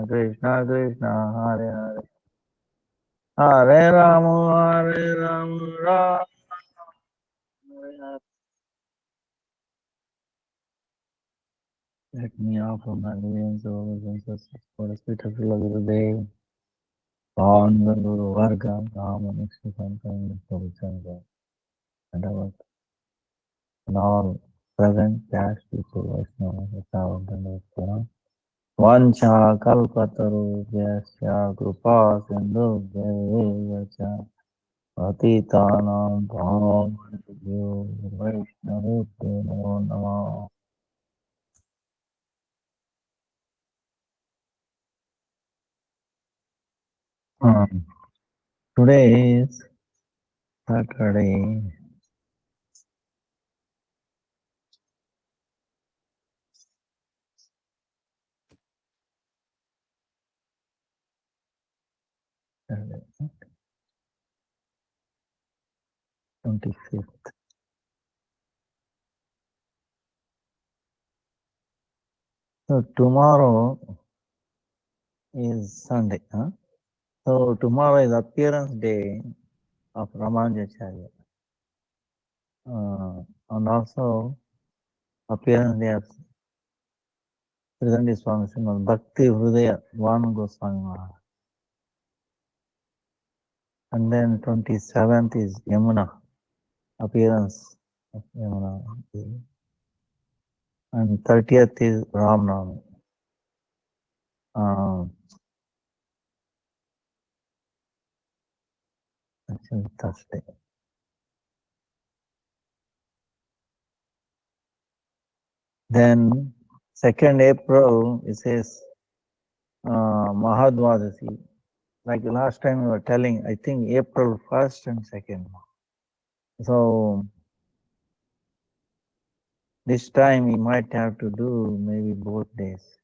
Krishna Krishna, Hare Hare, Hare Rama, Hare Rama, Rama Hare Hare. Let me offer my millions of obeisance for the spirit of Gurudev, on the Guru Varga, Rama, Nixon, and our and all present past people Vaishnava Vishnu Vancha Kalpatarubhyasya Krupa Sindhubhya Cha Patitanam Bhavanebhyo Vaishnavibhyo Namo Namaha. Today is Saturday. Saturday, 25th. So tomorrow is Sunday. Huh? So tomorrow is appearance day of Ramanujacharya. And also appearance day of Sridhandi Swami Srimad Bhakti Hridaya Vanu Goswami Maharaj. And then 27th is Yamuna, appearance of Yamuna. And 30th is Ram Navami. Actually Thursday. Then 2nd April, it says Mahadvadasi. Like last time we were telling, I think April 1st and 2nd. So this time we might have to do maybe both days,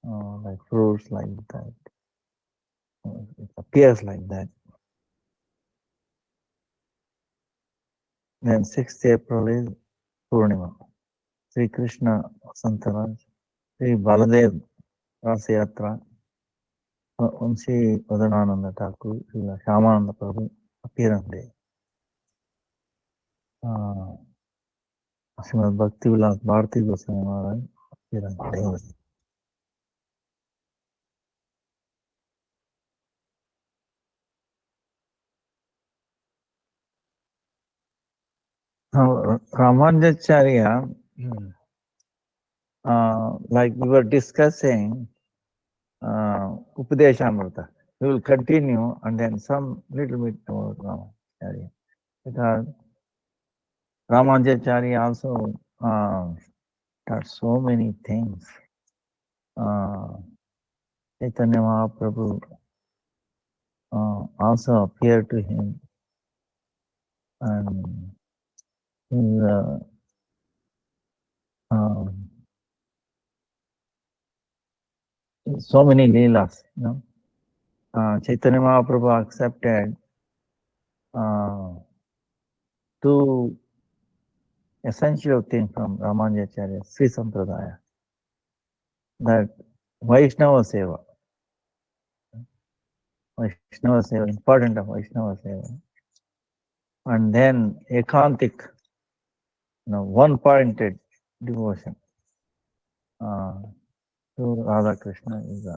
like fruits like that. It appears like that. Then 6th April is Purnima. Sri Krishna Santaraj, Sri Baladev Rasayatra, Sri Udanananda Thakur, Sri Shamananda Prabhu, appearance day. Srimad Bhakti Vilas Bharati Goswami Maharaj, appearance day. Now, Ramanujacharya, like we were discussing, Upadeshamrita. We will continue and then some little bit about Ramanujacharya. Because Ramanujacharya also taught so many things. Chaitanya Mahaprabhu also appeared to him and so many leelas, Chaitanya Mahaprabhu accepted two essential things from Ramanujacharya, Sri Sampradaya, that Vaishnava Seva. Vaishnava Seva, important of Vaishnava Seva. And then Ekantik, one-pointed devotion to Radha Krishna is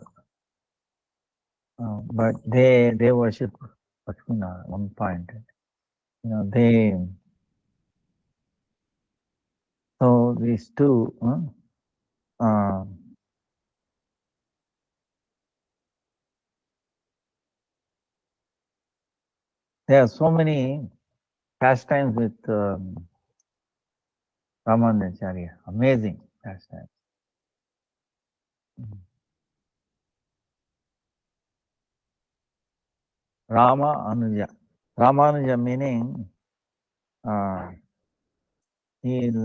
but they worship Lakshmana, one-pointed. So these two, there are so many pastimes with Ramanujacharya, amazing pastimes. Rama Anuja. Ramanuja meaning he is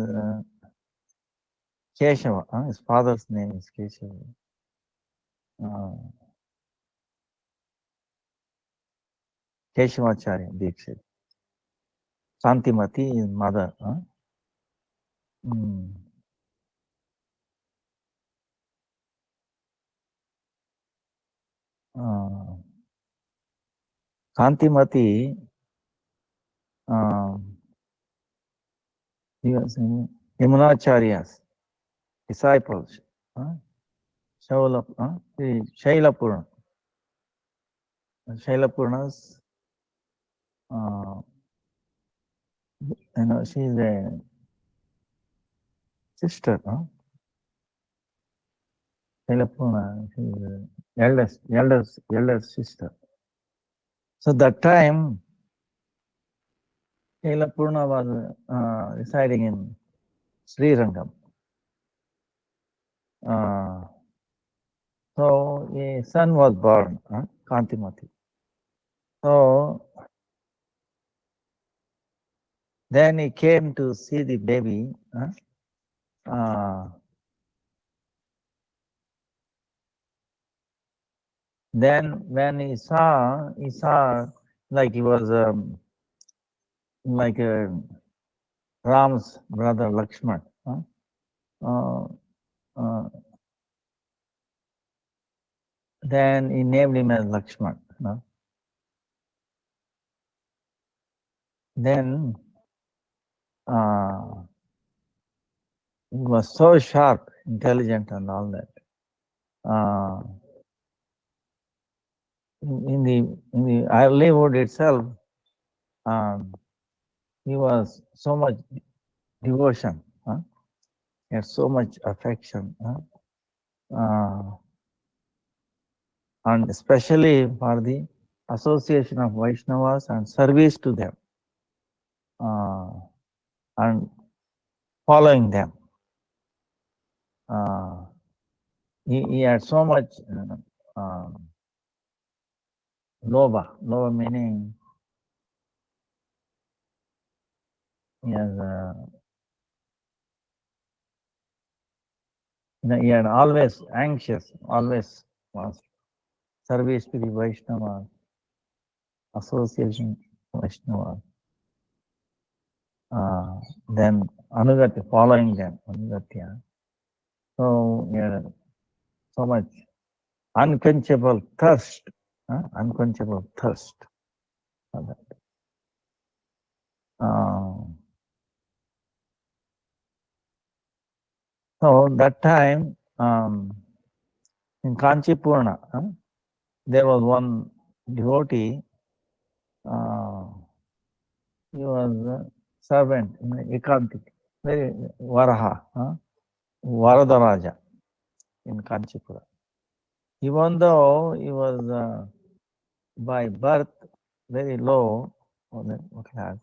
Keshava. His father's name is Keshava. Keshavacharya Dikshit. Santimati is mother. Kantimati, he was Yamunacharya's disciples. Shailapurna. Shailapurna's, she's a sister. Shailapurna, she's the eldest sister. So that time, Shailapurna was residing in Srirangam. So a son was born, Kantimati. So then he came to see the baby. Then when he saw like he was like Ram's brother Lakshman. Then he named him as Lakshman. Then he was so sharp, intelligent, and all that. In the Hollywood itself, he was so much devotion. He had so much affection. And especially for the association of Vaishnavas and service to them, and following them. He had so much lobha meaning he has he had always anxious, always was service to the Vaishnava, association Vaishnava. Then Anugati, following them, Anugatya. So he had so much unquenchable thirst, unquenchable thirst for that. So that time in Kanchipurna, there was one devotee. He was a servant in Ekantik, very Varaha, Varadaraja in Kanchipura. Even though he was by birth very low class,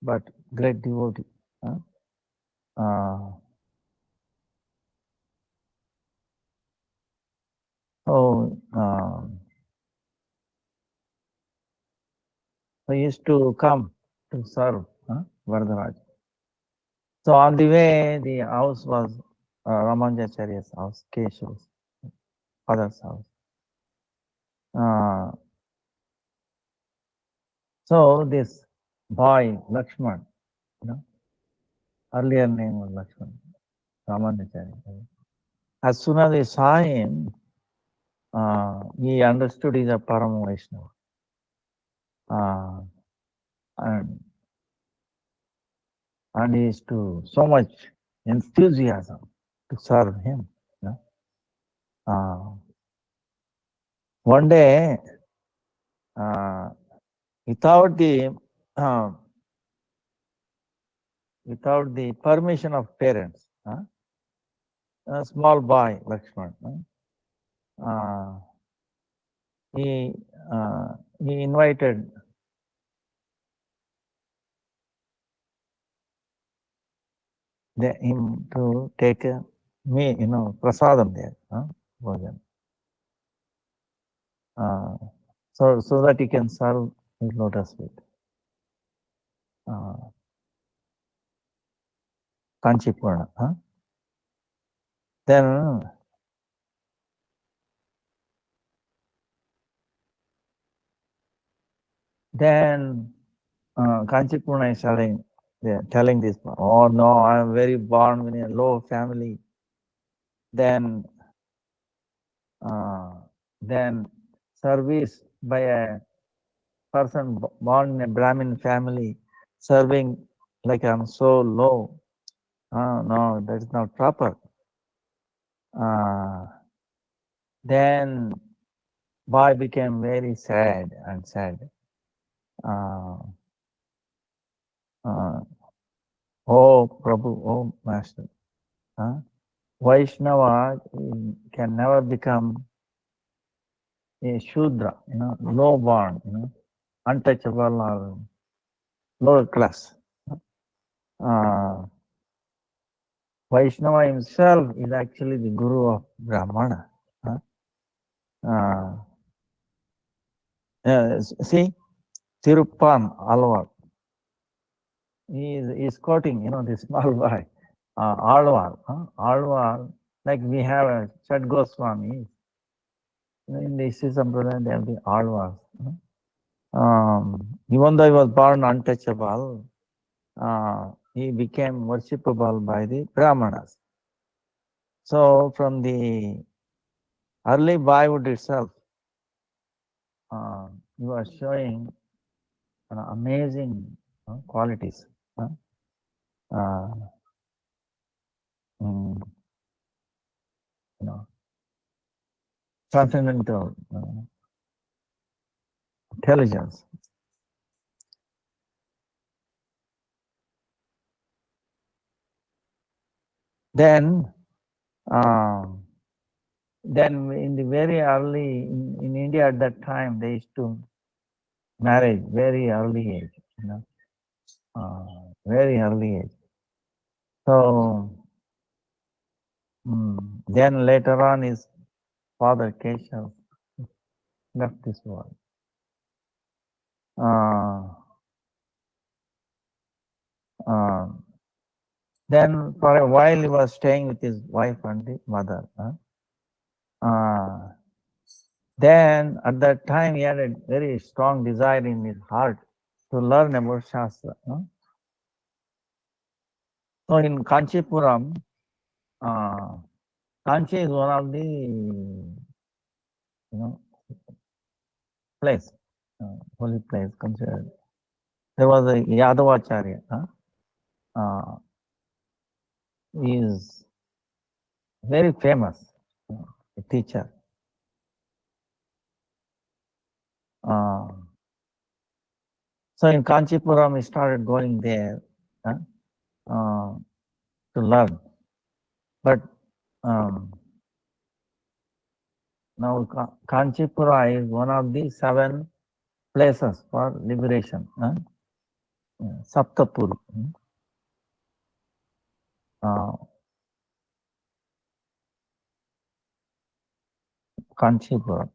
but great devotee. So he used to come to serve Varadaraja. So on the way, the house was Ramanujacharya's house, Keshav's father's house. So this boy, Lakshman, earlier name was Lakshman, Ramanujacharya. As soon as he saw him, he understood he's a Parama Vaishnava. And he used to so much enthusiasm to serve him. One day, without the permission of parents, a small boy, Lakshman, he invited him to take prasadam there, bhojan. So that he can serve his lotus feet. Kanchipurna. Then Kanchipurna is telling this, oh no, I am very born in a low family. Then then service by a person born in a Brahmin family, serving like I'm so low. No, that is not proper. Then boy became very sad and sad. Oh Prabhu, oh Master, Vaishnava can never become a Shudra, low born, untouchable or lower class. Vaishnava himself is actually the guru of Brahmana. See, Tiruppan Alvar, he is quoting, the small boy, Alvar, Alvar, like we have a Chad Goswami. In the Sri Sampradaya, they have the Alvars. Even though he was born untouchable, he became worshipable by the Brahmanas. So from the early boyhood itself, he was showing amazing qualities. Transcendental intelligence. Then in the very early, in India at that time, they used to marry very early age, very early age. So then later on, his father Keshav left this world. Then for a while he was staying with his wife and the mother. Then at that time he had a very strong desire in his heart to learn about Shastra. So in Kanchipuram, Kanchi is one of the place, holy place considered. There was a Yadavacharya. He is very famous, a teacher. So in Kanchipuram, he started going there to learn. But now Kanchipura is one of the 7 places for liberation. Saptapur. Kanchipura.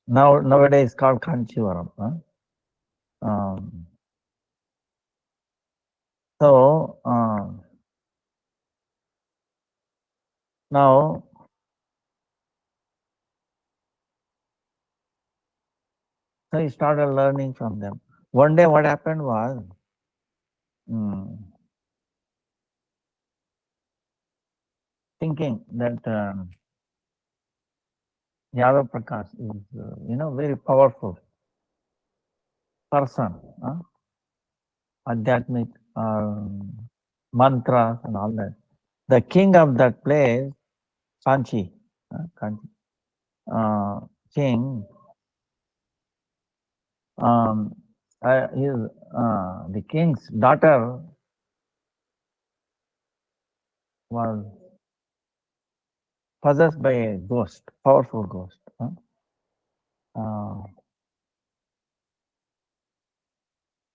Nowadays it's called Kanchivaram. So now so he started learning from them. One day what happened was thinking that Yadav Prakash is very powerful person, Adhyatmic mantras and all that. The king of that place, Kanchi, king, the king's daughter was possessed by a ghost, powerful ghost.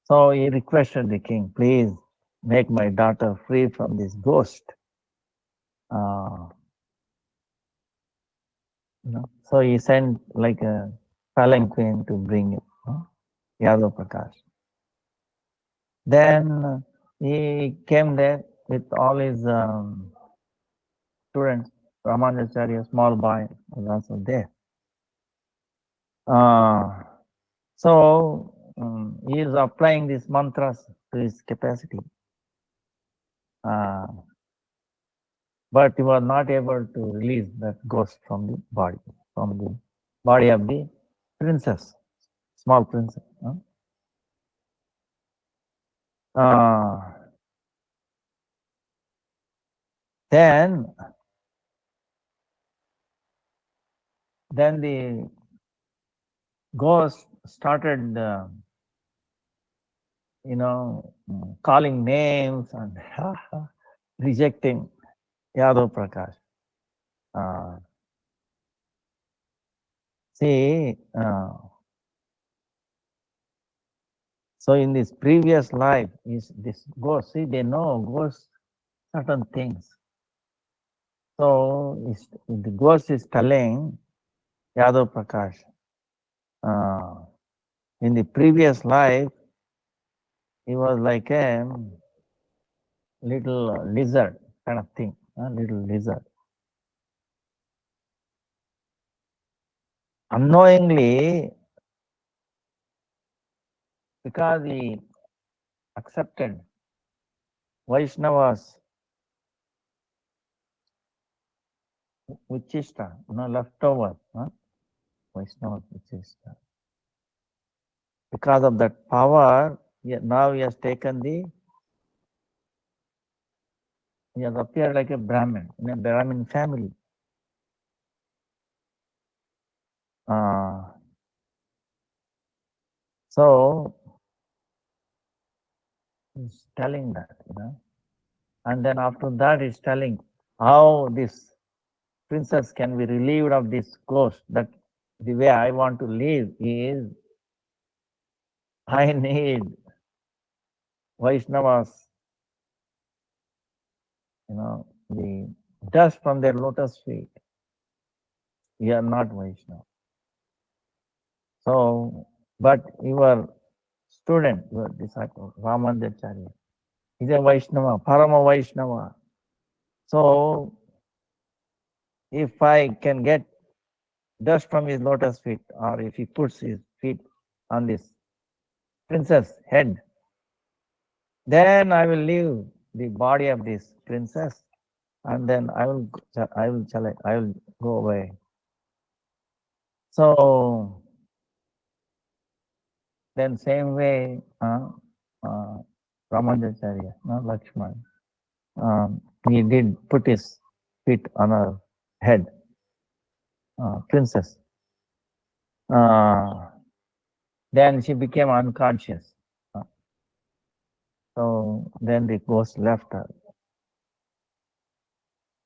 So he requested the king, please make my daughter free from this ghost. So he sent like a palanquin to bring it, Yadav Prakash. Then he came there with all his students. Ramanujacharya, small boy, was also there. So he is applying these mantras to his capacity. but he was not able to release that ghost from the body of the princess, small princess. Then the ghost started, calling names and rejecting Yadav Prakash. See, so in this previous life, is this ghost, see, they know ghosts certain things. So the ghost is telling Yadav Prakash, in the previous life, he was like a little lizard kind of thing, a little lizard. Unknowingly, because he accepted Vaishnavas, Uchishta, leftover, Vaishnavas, Uchishta. Because of that power, now he has taken he has appeared like a Brahmin, in a Brahmin family. So, he's telling that, and then after that, he's telling how this princess can be relieved of this ghost, that the way I want to live is I need Vaishnavas, the dust from their lotus feet. We are not Vaishnava. So, but your student, your disciple, Ramanujacharya, is a Vaishnava, Parama Vaishnava. So, if I can get dust from his lotus feet, or if he puts his feet on this princess head, then I will leave the body of this princess, and then I will go away. So then same way, Ramanujacharya, Lakshman, he did put his feet on her head, princess. Then she became unconscious. So then the ghost left her.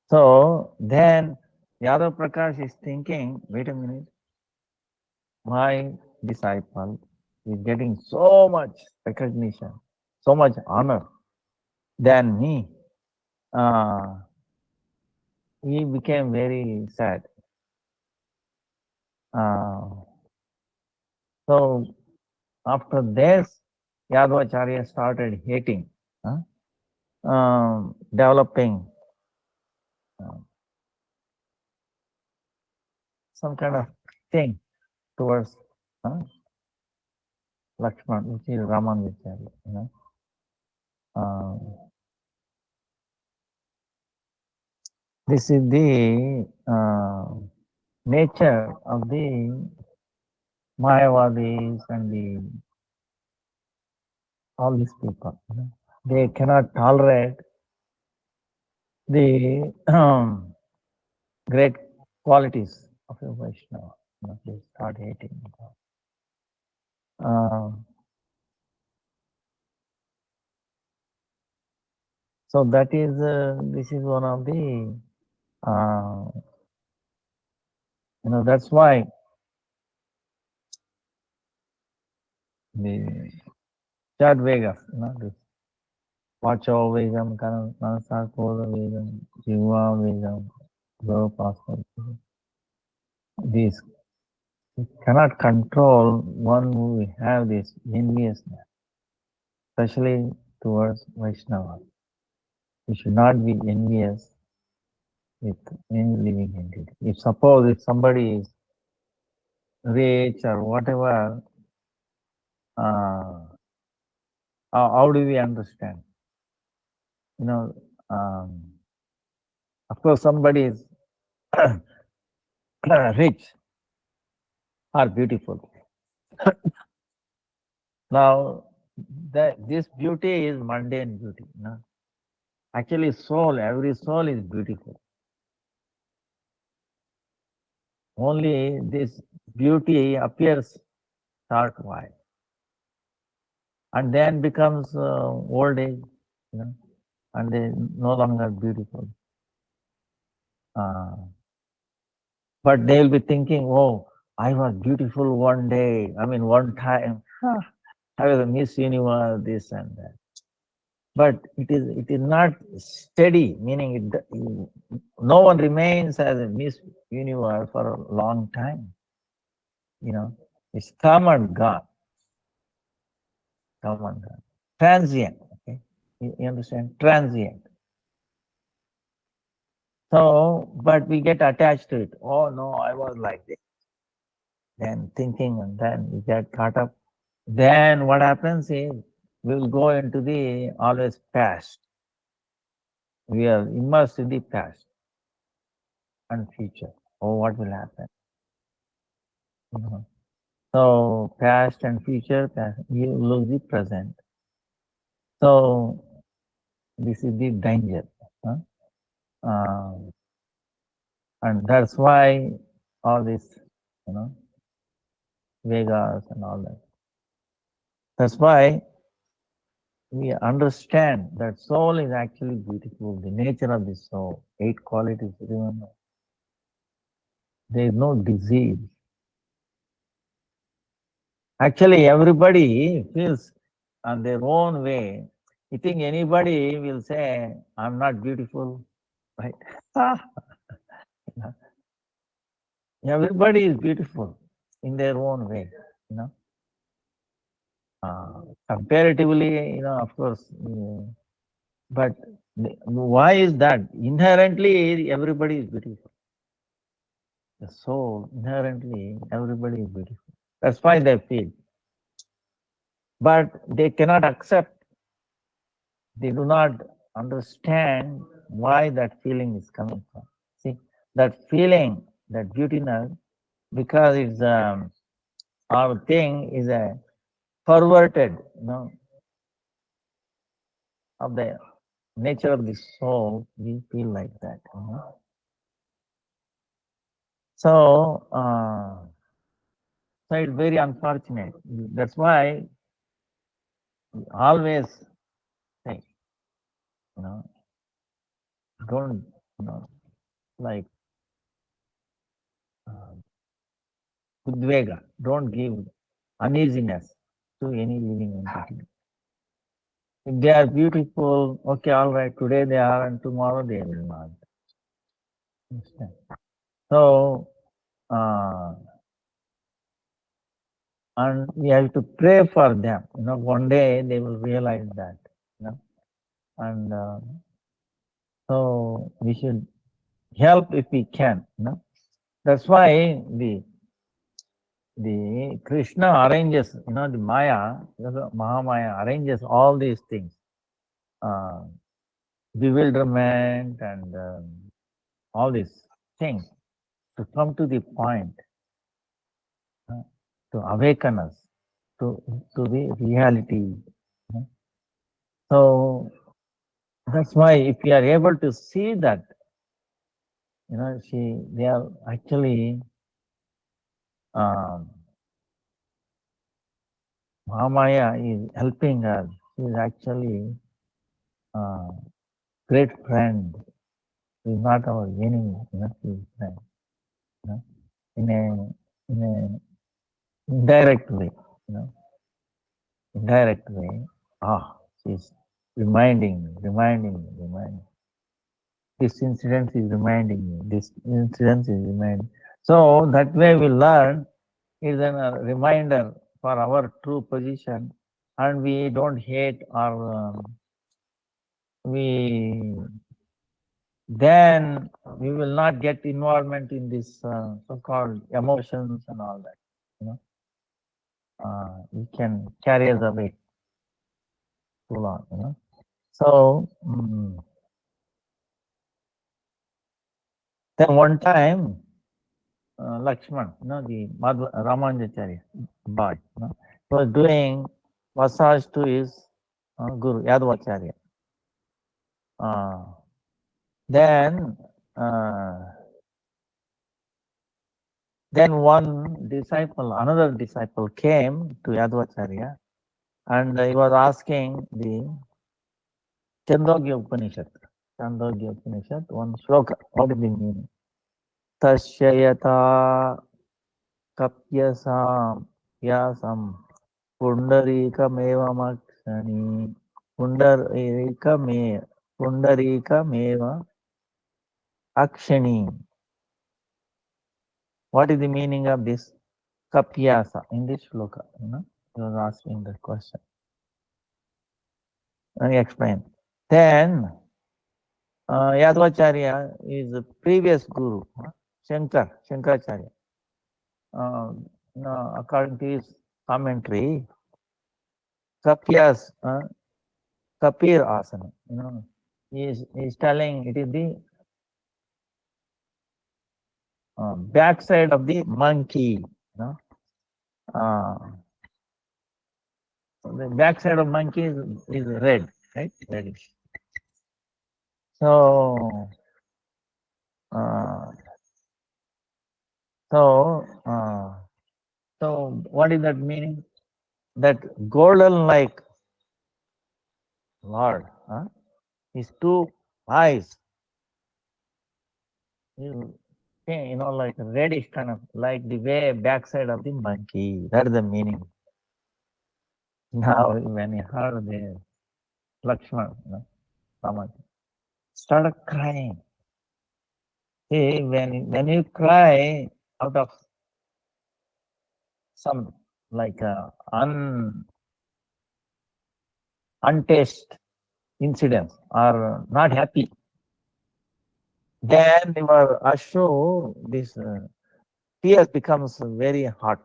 So then Yadav Prakash is thinking, wait a minute, my disciple is getting so much recognition, so much honor than me. He became very sad. So after this, Yadavacharya started hating, developing some kind of thing towards Lakshman, which is Ramanujacharya. This is the nature of the Mayavadis and all these people. They cannot tolerate the great qualities of a Vaishnava. They start hating. So that is this is one of the that's why the Chad Vegas, this Vacho Vegam, Manasa Koda Vegam, Jiva Vegam, Guru these cannot control one who have this enviousness, especially towards Vaishnava. We should not be envious with any living entity. If somebody is rich or whatever, how do we understand? Of course, somebody is rich or beautiful. Now, this beauty is mundane beauty. No? Actually, soul, every soul is beautiful. Only this beauty appears short while and then becomes old age, you know, and they no longer beautiful. Uh, but they'll be thinking, oh, I was beautiful one day. I mean, one time. I was a Miss Universe, this and that. But it is not steady, meaning no one remains as a Miss Universe for a long time. You know, it's come and gone, come and gone. Transient, okay? You understand? Transient. So, but we get attached to it. Oh no, I was like this. Then thinking, and then we get caught up. Then what happens is we'll go into the always past. We are immersed in the past and future. Oh, what will happen? You know. So past and future, you lose the present. So this is the danger. Huh? Um, and that's why all this, you know, Vegas and all that. That's why we understand that soul is actually beautiful, the nature of the soul, 8 qualities, remember. There is no disease. Actually, everybody feels on their own way. You think anybody will say, I'm not beautiful, right? Everybody is beautiful in their own way, you know. Comparatively, of course, but why is that? Inherently, everybody is beautiful. The soul, inherently, everybody is beautiful. That's why they feel. But they cannot accept, they do not understand why that feeling is coming from. See, that feeling, that beautiness, because it's our thing is a perverted, of the nature of the soul, we feel like that. So, so it's very unfortunate. That's why we always say, you know, don't, like uh, udvega, don't give uneasiness to any living entity. If they are beautiful, okay, all right, today they are and tomorrow they will not. Understand? So, and we have to pray for them. One day they will realize that. And so we should help if we can. That's why the Krishna arranges, the Maya, Mahamaya arranges all these things, bewilderment and all these things to come to the point, to awaken us to the reality. So that's why if we are able to see that, they are actually Mahamaya is helping us. She is actually a great friend. She is not our enemy. She is friend. In a indirect way. You know, indirect way. She is reminding. This incident is reminding me. This incident is reminding. So that way we learn is a reminder for our true position, and we don't hate or then we will not get involvement in this so-called emotions and all that. We can carry us away too long. So Then one time, Lakshman, the Ramanujacharya boy, was doing massage to his Guru Yadavacharya. Then, then one disciple, another disciple came to Yadavacharya and he was asking the Chandogya Upanishad. Chandogya Upanishad, one shloka. What is the meaning? Tashyayata kapyasam yasam pundarikamevamakshani pundarika akshani. What is the meaning of this kapyasa in this shloka? You was asking that question. Let me explain. Then Yadavacharya is the previous guru, Shankaracharya. According to his commentary, Kapyas, Kapir Asana, he is telling it is the backside of the monkey. The backside of monkey is red, right? Reddish. So, so what is that meaning? That golden like Lord, his two eyes, like reddish kind of like the way backside of the monkey. That is the meaning. Now, when he heard the Lakshman, Rama, started crying. See, when you cry out of some like untaste incidents or not happy, then your ashro, this tears becomes very hot.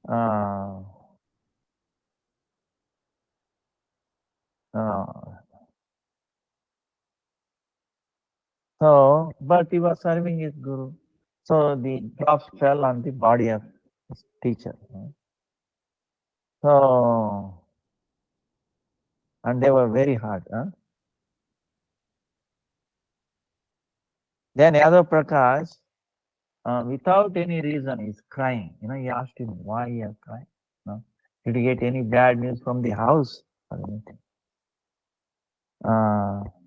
Uh, so, but he was serving his guru. So the drops fell on the body of his teacher. So, and they were very hard. Then Yadav Prakash, without any reason, is crying. He asked him why he is crying. Did he get any bad news from the house or anything?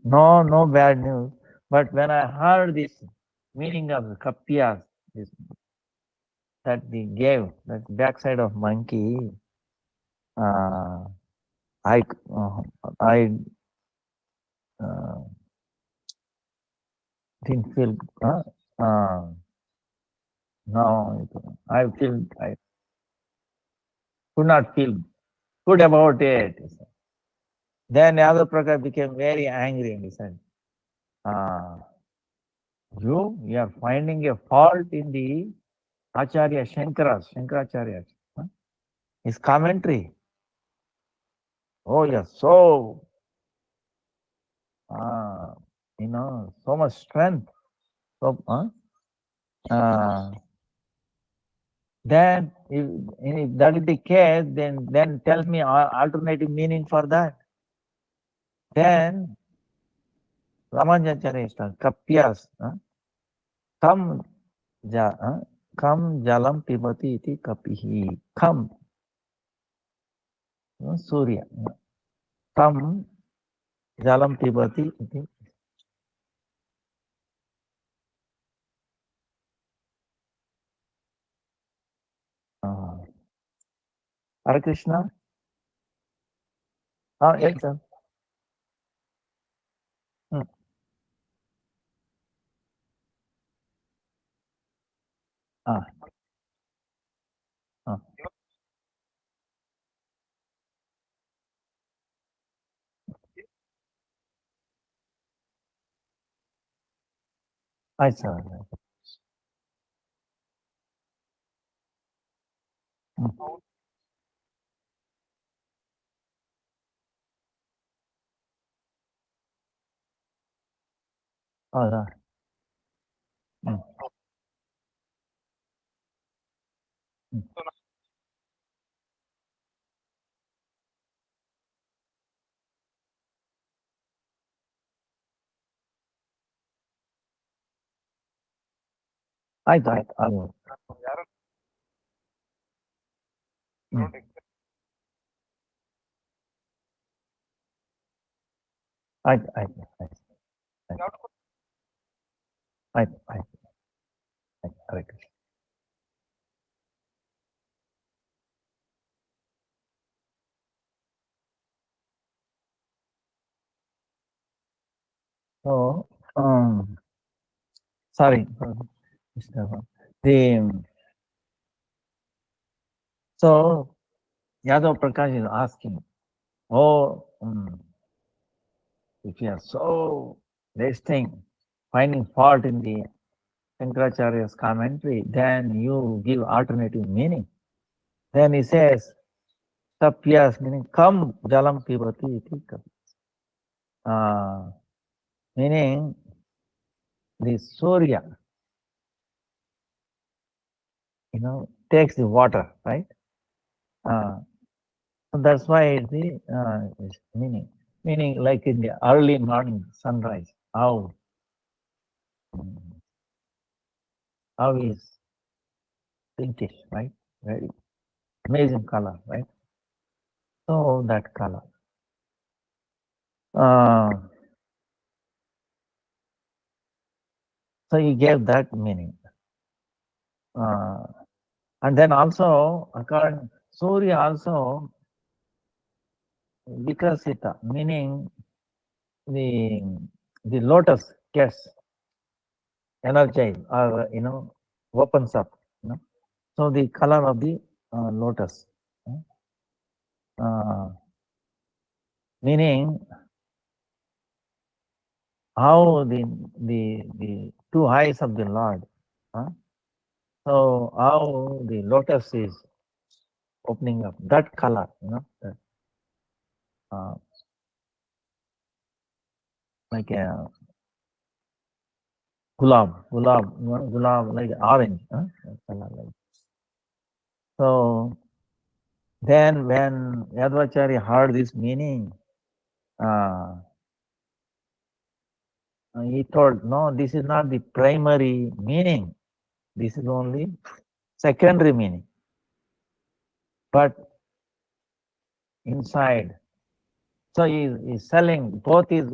No bad news. But when I heard this meaning of the kapyas, that they gave, that backside of monkey, I didn't feel. No, I could not feel good about it. Then Yadav Prakash became very angry and he said, you are finding a fault in the Acharya Shankaracharya, his commentary. Oh, yes, so, so much strength. So, then if that is the case, then tell me alternative meaning for that. Then Ramanujacharya is telling, Kapyas, kam jalam pibati iti kapihi. Kam, Surya. Kam jalam pibati iti. Hare Krishna. Yes, sir. Sir. Oh, yeah. Mm, mm. ಆಯ್ತು ಅದು ಹ್ಮ್. ಆಯ್ತು ಆಯ್ತು ಆಯ್ತು correct. So sorry the so Yadav Prakash is asking, oh, if you are so resting, finding fault in the Shankaracharya's commentary, then you give alternative meaning. Then he says, Tapyas, meaning come jalam pibati iti kam. Meaning the Surya, takes the water, right? So that's why it's meaning. Meaning like in the early morning sunrise, how is pinkish, right? Very amazing color, right? So that color. So he gave that meaning. And then also, according Surya also Vikasita, meaning the lotus gets energized or opens up. So the color of the lotus, meaning how the two eyes of the Lord. So how the lotus is opening up, that color, that, like a gulab, like orange, color like. So then when Yadvacharya heard this meaning, he told, no, this is not the primary meaning. This is only secondary meaning. But inside, so he is selling, both is,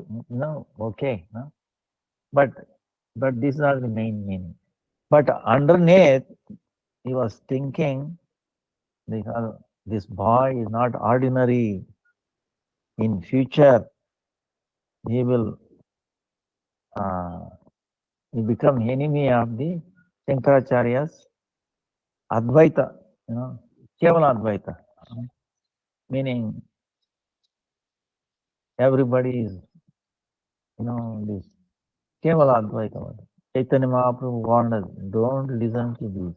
okay. But these are the main meaning. But underneath, he was thinking, because this boy is not ordinary. In future, he will become enemy of the Shankaracharya's Advaita, Kevala Advaita, meaning everybody is, this Kevala Advaita. Chaitanya Mahaprabhu warned us, don't listen to this.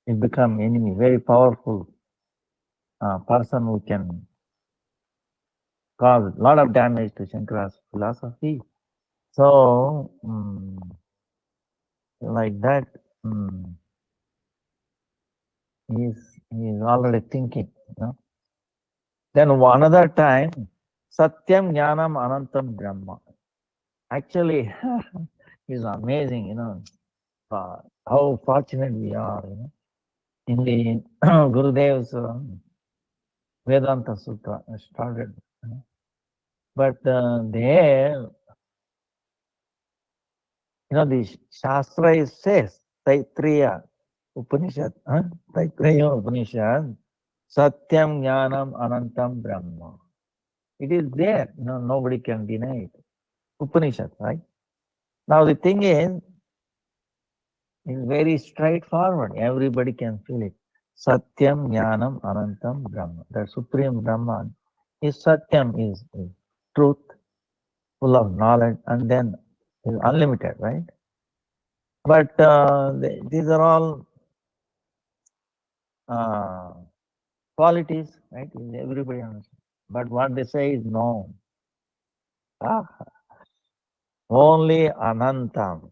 It become enemy, very powerful person who can cause a lot of damage to Shankara's philosophy. So, like that, he's already thinking. Then another time, Satyam Jnanam Anantam Brahma. Actually, it's amazing, how fortunate we are, in the Gurudev's Vedanta Sutra started. But there, the Shastra says, Taittiriya Upanishad, Taittiriya Upanishad, Satyam Jnanam Anantam Brahma. It is there, nobody can deny it. Upanishad, right? Now the thing is very straightforward. Everybody can feel it. Satyam Jnanam Anantam Brahma. The supreme Brahman is Satyam, is truth, full of knowledge, and then is unlimited, right? But these are all qualities, right? Everybody understands. But what they say is no. Ah, only Anantam.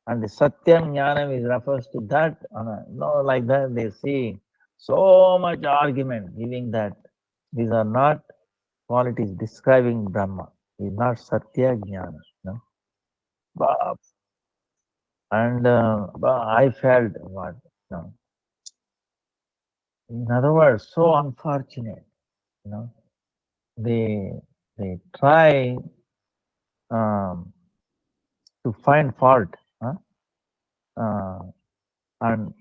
And the Satyam Jnanam is refers to that. No, like that they see so much argument giving that these are not qualities describing Brahma. It is not Satya Jnana. No? And I felt what? No. In other words, so unfortunate. You know, they try um, to find fault, huh? And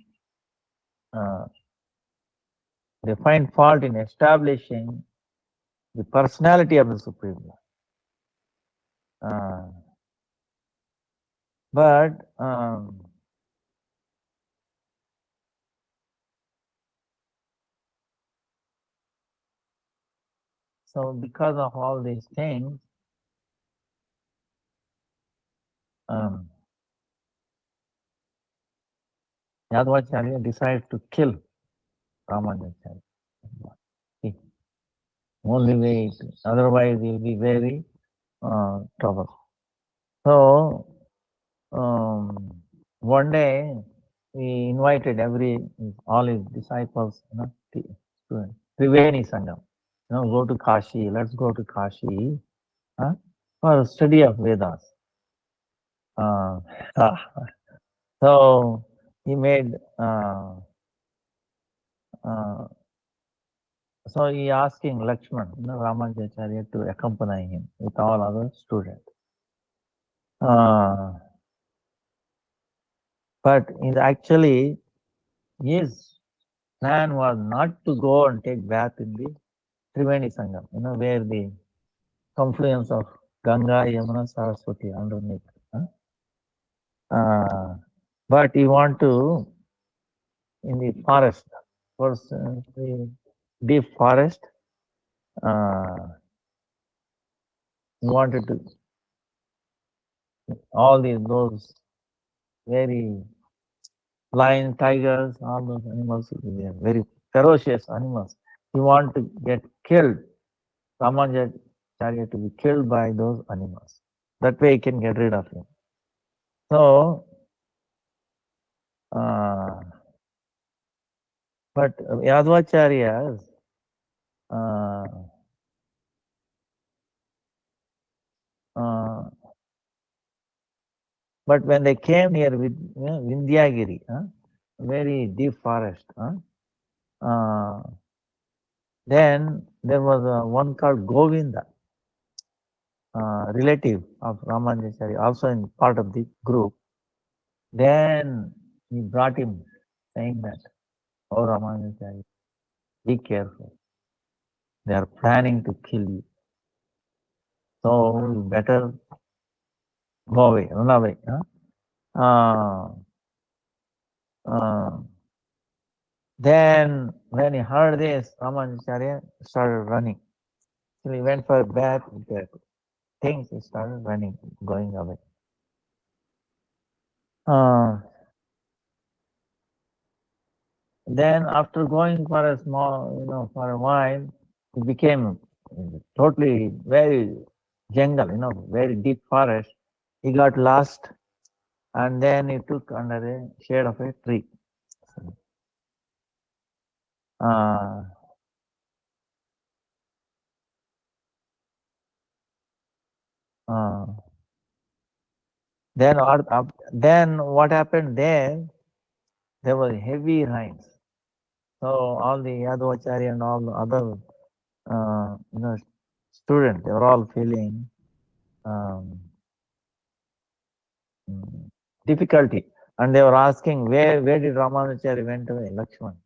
uh, they find fault in establishing the personality of the Supreme Lord. But so because of all these things, Yadvacharya decided to kill Ramanujacharya. Only way, otherwise he will be very trouble. So one day he invited all his disciples, students, Triveni Sangam. Go to Kashi. Let's go to Kashi for study of Vedas. So he made. So he asking Lakshman, Ramanujacharya to accompany him with all other students. But actually, his plan was not to go and take bath in the Triveni Sangam, where the confluence of Ganga, Yamuna, Saraswati underneath. But he want to, in the forest, first the deep forest, he wanted to, those very lion, tigers, all those animals, they are very ferocious animals. He want to get killed, Ramanujacharya to be killed by those animals. That way he can get rid of him. So, but Yadvacharyas, but when they came near Vindhyagiri, very deep forest, then there was one called Govinda, relative of Ramanujacharya, also in part of the group. Then he brought him, saying that, "Oh Ramanujacharya, be careful. They are planning to kill you. So you better go away, run away." Then when he heard this, Ramanujacharya started running. So he went for a bath with that things, he started running, going away. Then after going for a small, for a while, it became totally very jungle, very deep forest. He got lost and then he took under the shade of a tree. Then what happened there? There was heavy rains. So all the Yadvacharya and all the other students, they were all feeling difficulty. And they were asking, where did Ramanujacharya went away? Lakshman.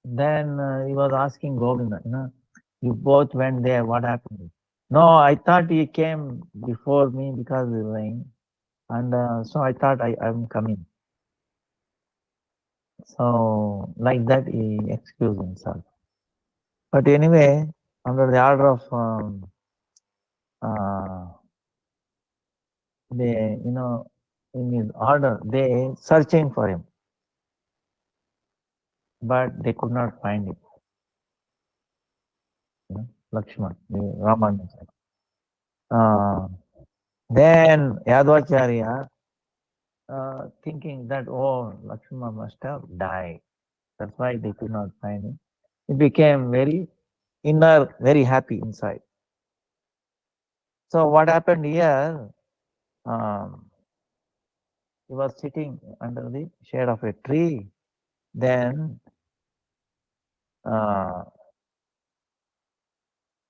Then he was asking Govinda, you both went there, what happened? No, I thought he came before me because of the rain. And so I thought I'm coming. So like that he excused himself. But anyway, under the order of they, in his order, they searching for him, but they could not find him. Lakshman, Ramanujacharya. Then Yadvacharya, thinking that, oh, Lakshmana must have died. That's why they could not find him. He became very inner, very happy inside. So what happened here? He was sitting under the shade of a tree. Then,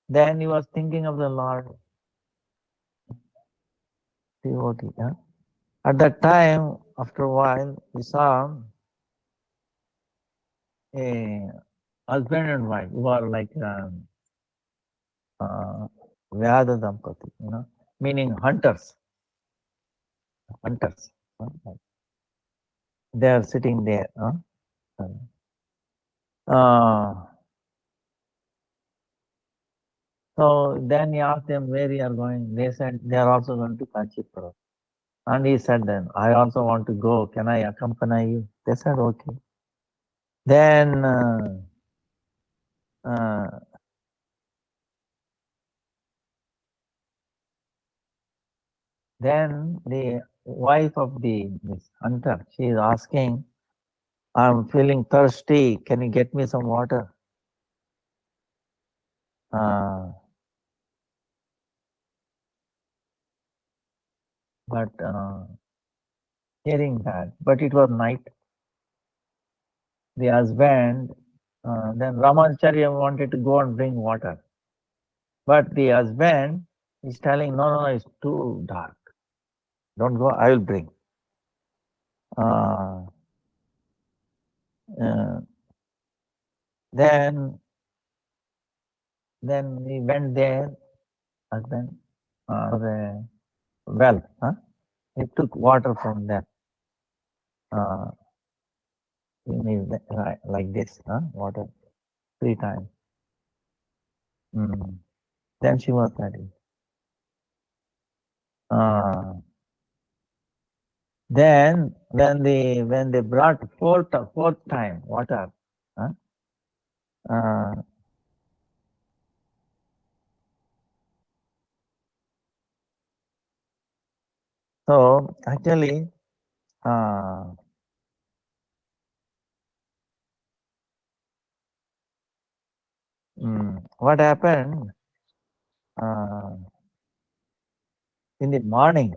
then he was thinking of the Lord. Devotee. Huh? At that time, after a while, he saw a husband and wife who are like Vyada Dampati, meaning hunters. Hunters. They are sitting there. So then he asked them where you are going. They said they are also going to Kanchipura. And he said then, I also want to go. Can I accompany you? They said, okay. Then then the wife of this hunter, she is asking, I'm feeling thirsty. Can you get me some water? But hearing that, but it was night. The husband, then Ramacharya wanted to go and bring water. But the husband is telling, no, it's too dark. Don't go, I will bring. Then he went there, husband, the well. He took water from there. Like this, water 3 times. Then she was ready. Then when they brought fourth time water, so actually what happened in the morning,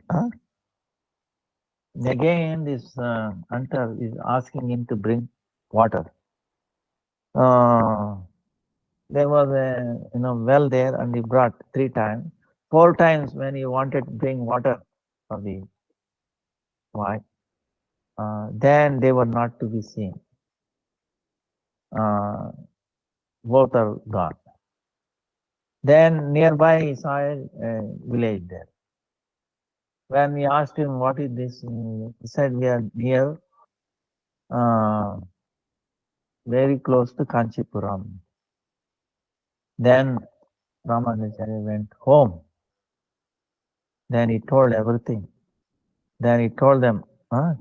again this hunter is asking him to bring water. There was a well there, and he brought 3 times. 4 times when he wanted to bring water for the wife, then they were not to be seen. Both are gone. Then nearby he saw a village there. When we asked him what is this, he said we are near, very close to Kanchipuram. Then Ramanujacharya went home. Then he told everything. Then he told them,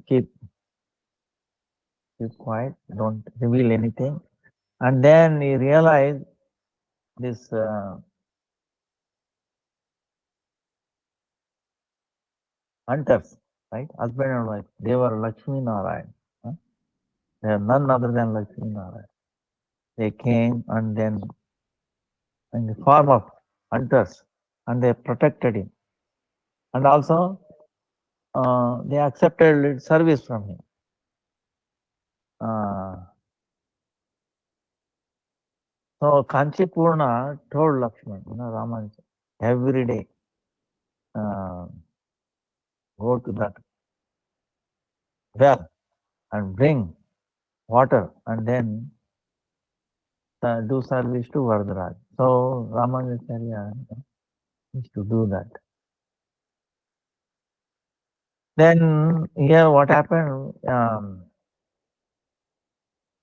keep quiet, don't reveal anything. And then he realized this hunters, right, husband and wife, they were Lakshmi Narayan. They are none other than Lakshmi Narayan. They came and then in the form of hunters, and they protected him. And also they accepted service from him. So Kanchipurna told Lakshman, Raman, every day go to that well and bring water and then do service to Varadaraj. So Ramanujacharya used to do that. Then here what happened,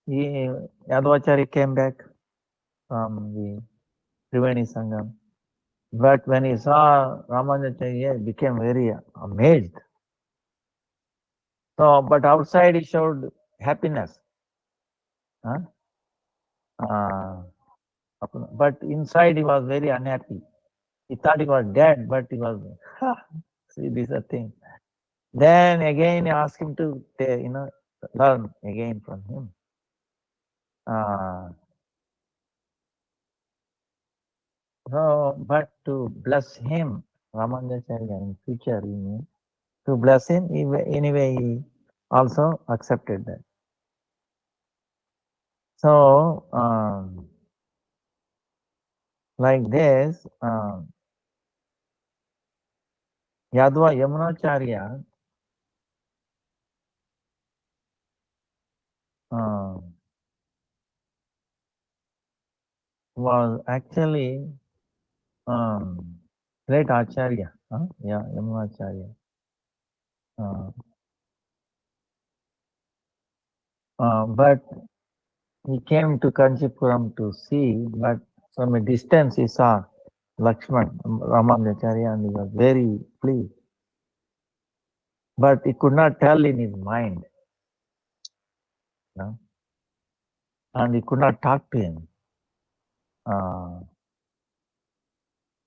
Yadvacharya came back from the Triveni Sangam. But when he saw Ramanujacharya, he became very amazed. So, but outside he showed happiness. But inside he was very unhappy. He thought he was dead, but he was. See, this is a thing. Then again, he asked him to, learn again from him. So, but to bless him, Ramanujacharya in future, to bless him, anyway, he also accepted that. So, like this, Yadva Yamunacharya was actually great Acharya. Yeah, Yamunacharya. But he came to Kanchipuram to see, but from a distance he saw Lakshman, Ramanujacharya, and he was very pleased. But he could not tell in his mind, and he could not talk to him.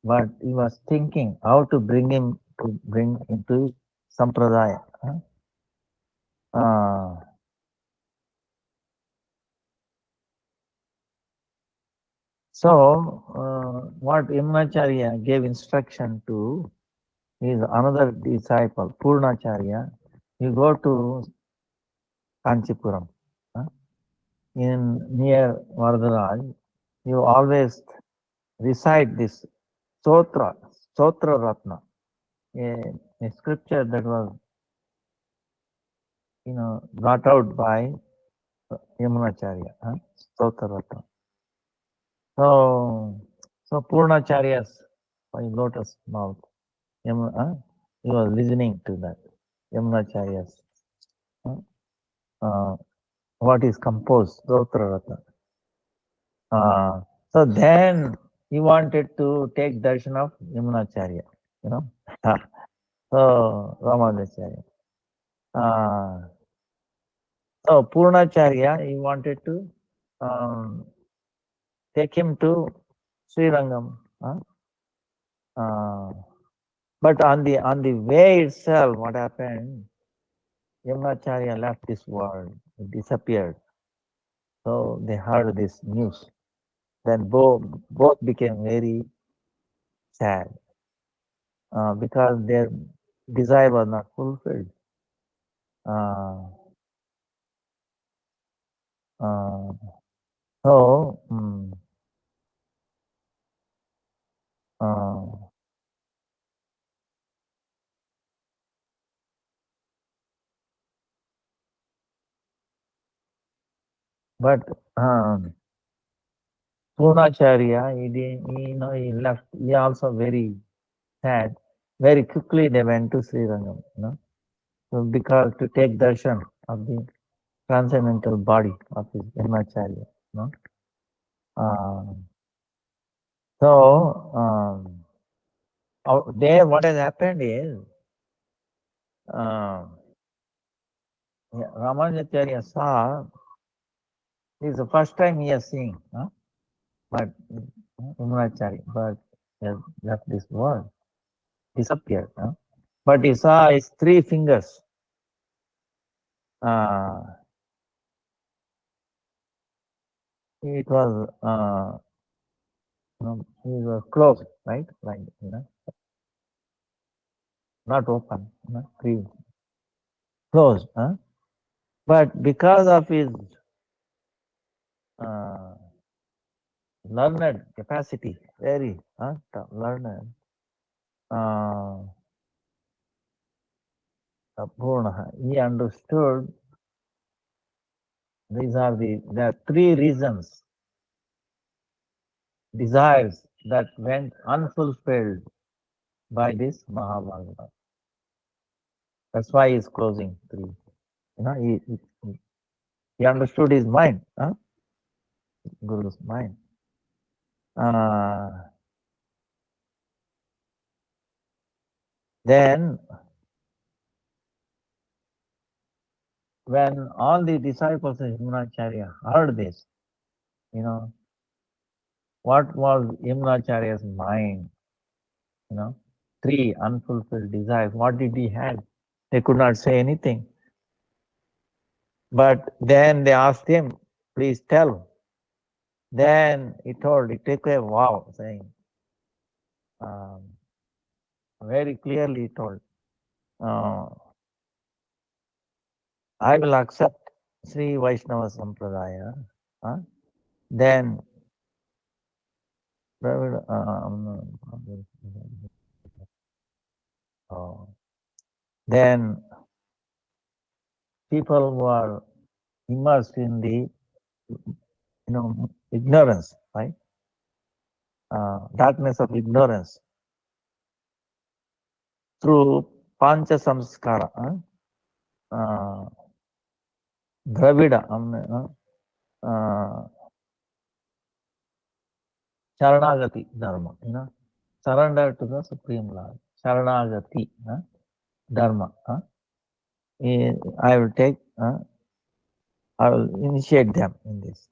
But he was thinking how to bring him into Sampradaya. So, what Imacharya gave instruction to is another disciple, Purnacharya. You go to Kanchipuram, in near Varadaraj. You always recite this Stotra Ratna, a scripture that was, brought out by Yamunacharya, Stotra Ratna. So Purnacharya's by lotus mouth, he was listening to that Yamunacharya's what is composed, Stotra Ratna. So then he wanted to take darshan of Yamunacharya, you know. So Ramanujacharya. So Purnacharya, he wanted to take him to Srirangam. But on the way itself, what happened? Yamunacharya left this world, he disappeared. So they heard this news. Then both became very sad because their desire was not fulfilled. So, but Purnacharya, he left. He also very sad. Very quickly they went to Srirangam, so because to take darshan of the transcendental body of his Brahmacharya. So there, what has happened is Ramanujacharya saw. This is the first time he has seen, but Brahmacharya, but he has left this world, disappeared. But he saw his 3 fingers. It was it was closed, right? Like not open, closed. But because of his learned capacity, very learned, Purna, he understood there are 3 reasons, desires that went unfulfilled by this Mahabharata. That's why he's closing 3. He understood his mind, Guru's mind. Then, when all the disciples of Yamunacharya heard this, what was Yamunacharya's mind? You know, three unfulfilled desires. What did he have? They could not say anything. But then they asked him, please tell. Then he took a vow, saying, um, very clearly he told, uh, I will accept Sri Vaishnava Sampradaya. Then then people who are immersed in the ignorance, right? Darkness of ignorance through Pancha Samskara, Dravida, Sharanagati Dharma, surrender to the Supreme Lord, Sharanagati Dharma. I will take, I will initiate them in this.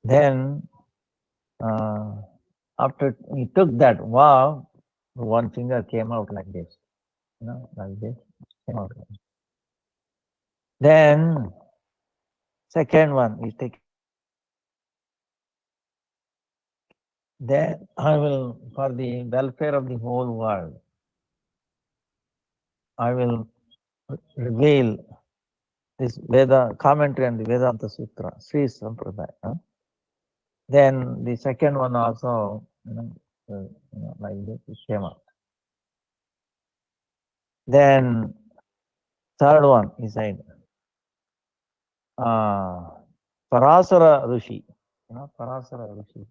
Then, after he took that vow, one finger came out like this, like this, came out. Then, second one is taken. Then I will, for the welfare of the whole world, I will reveal this Veda commentary on the Vedanta Sutra, Sri Sampradaya. Then the second one also, like this, it came out. Then third one, he said, Parasara Rishi, Parasara Rishi,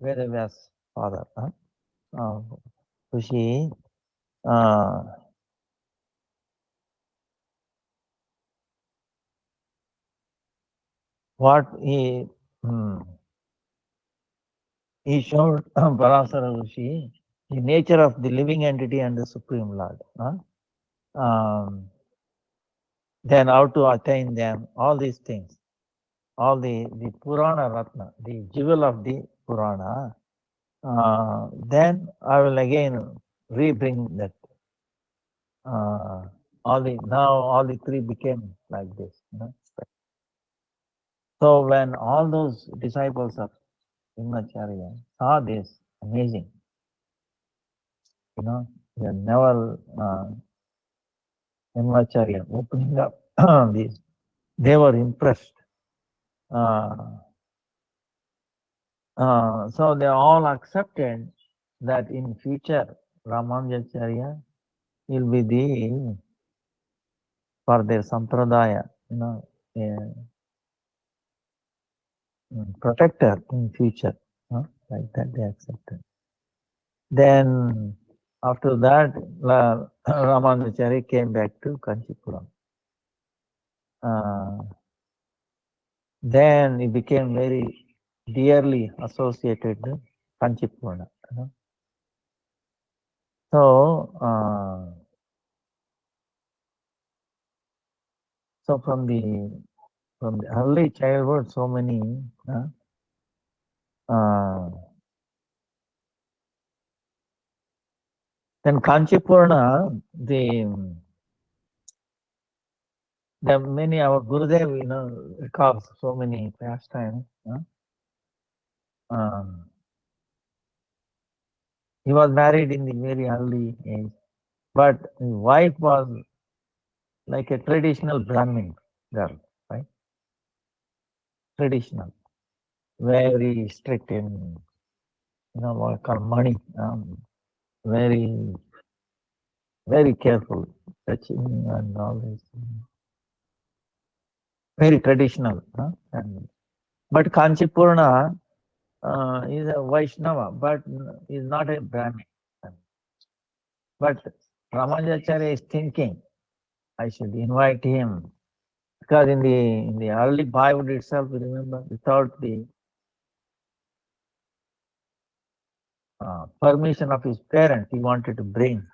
Vedavyas father, Rishi, what he showed Parasara Rishi, the nature of the living entity and the Supreme Lord. Then how to attain them, all these things, all the Purana Ratna, the jewel of the Purana. Then I will again re-bring that. All the three became like this. So when all those disciples of Yamunacharya saw this, amazing, they never Yamunacharya opening up this, they were impressed. So they all accepted that in future Ramanujacharya will be the for their sampradaya, protector in future. Like that they accepted. Then after that, Ramanujacharya came back to Kanchipuram. Then he became very dearly associated with Kanchipurna. So, so from the early childhood, so many then Kanchipurna, the many our Gurudev, recalls so many pastimes. He was married in the very early age, but his wife was like a traditional Brahmin girl, right? Traditional, very strict in, what called money, very, very careful, touching and all this. Very traditional. But Kanchipurna is a Vaishnava, but is not a Brahmin. But Ramanujacharya is thinking, I should invite him. Because in the early Bollywood itself, you remember, without the permission of his parents, he wanted to bring.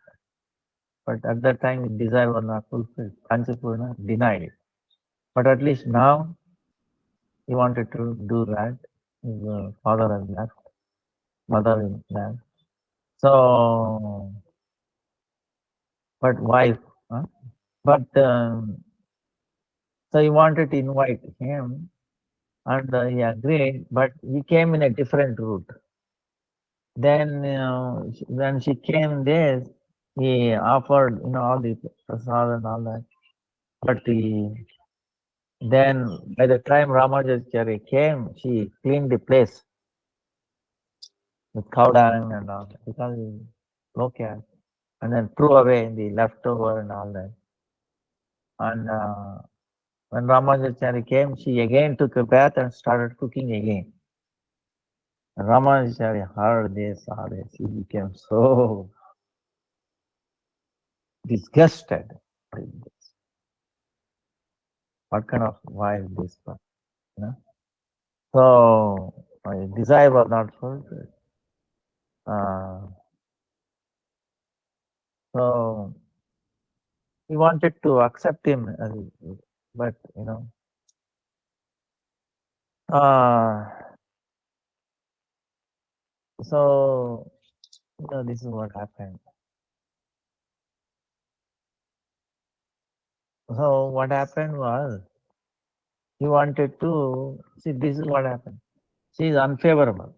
But at that time, his desire was not fulfilled. Kanchipurna denied it. But at least now, He wanted to do that. His father has left, mother is left. So, but wife, huh? But so he wanted to invite him, and he agreed, but he came in a different route. Then when she came there, he offered all the prasad and all that. But then by the time Ramajachari came, she cleaned the place with cow dung and all that because he low caste, and then threw away the leftover and all that. And when Ramajachari came, she again took a bath and started cooking again. And Ramajachari heard this, all this. He became so disgusted with this. What kind of wife this was? You know? So my desire was not fulfilled. So he wanted to accept him, but so this is what happened. So what happened was he wanted to see. This is what happened. She is unfavorable.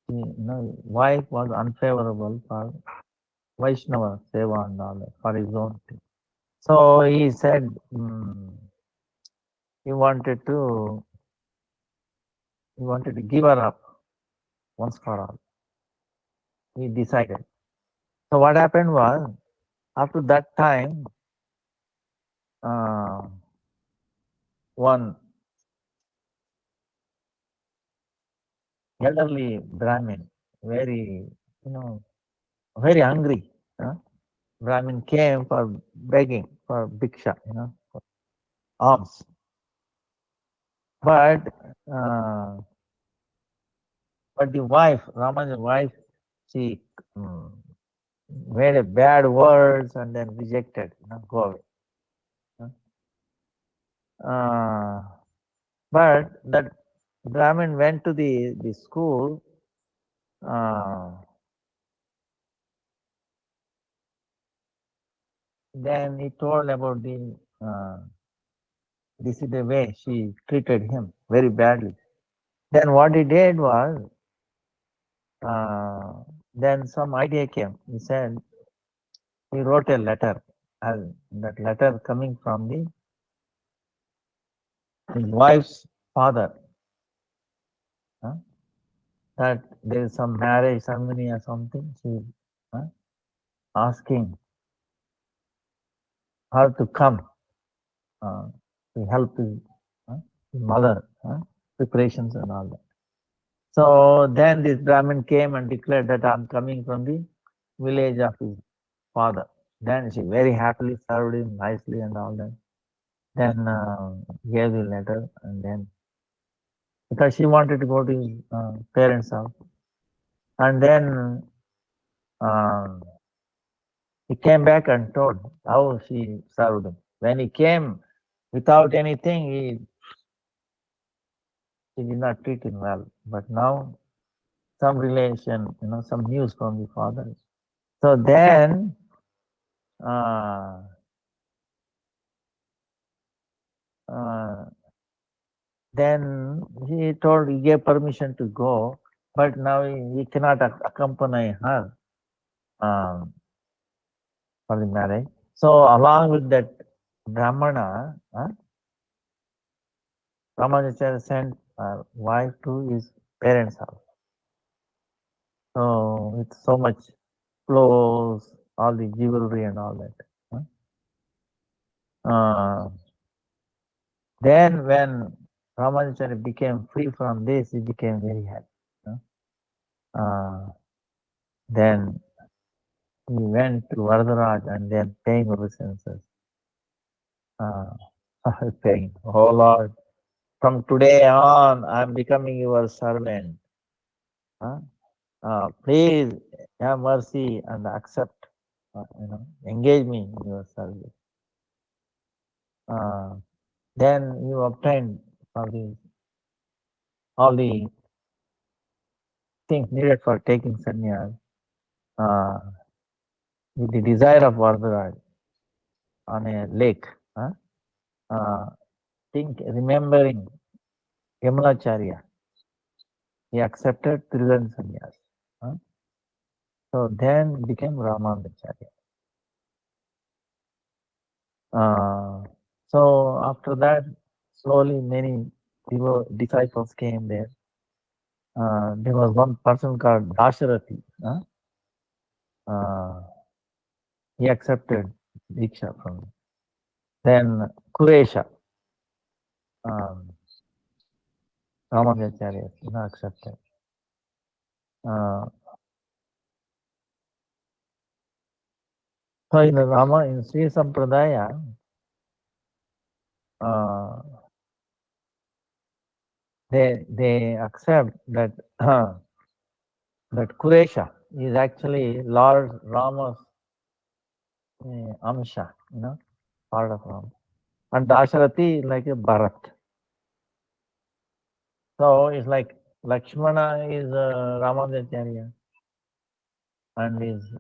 Wife was unfavorable for Vaishnava Seva and all that for his own thing. So he said he wanted to give her up once for all. He decided. So what happened was after that time, one elderly Brahmin, very very hungry. Brahmin came for begging for bhiksha, for alms. But the wife, Rama's wife, she made a bad words and then rejected, go away. But that Brahmin went to the school. Then he told about this is the way she treated him very badly. Then what he did was, then some idea came. He said he wrote a letter, and that letter coming from his wife's father, that there is some marriage ceremony or something. She asking her to come to help his mother preparations and all that. So then this Brahmin came and declared that I'm coming from the village of his father. Then she very happily served him nicely and all that. Then gave the letter, and then because she wanted to go to his parents' house, and then he came back and told how she served him. When he came without anything, she did not treat him well. But now some relation, some news from the father. So then then he gave permission to go, but now he cannot accompany her for the marriage. So along with that Brahmana, Ramajacharya sent wife to his parents' house. So with so much clothes, all the jewelry and all that. Then when Ramajacharya became free from this, he became very happy. Then he went to Varadaraj and then paying obeisances. Saying, "Oh Lord, from today on, I'm becoming your servant. Please have mercy and accept, engage me in your service." Then you obtained all the things needed for taking sannyas uh, with the desire of Varadaraj on a lake. Uh, remembering Yamunacharya, he accepted Tridan sannyas. So then became Ramanujacharya. So after that, slowly many disciples came there. There was one person called Dasharathi. He accepted Diksha from him. Then Kuresha, um, Ramanujacharya, accepted. So in Sri Sampradaya, they accept that that Kuresha is actually Lord Rama's Amsha, part of Rama. And Dasharathi is like a Bharat. So it's like Lakshmana is Ramanujacharya and his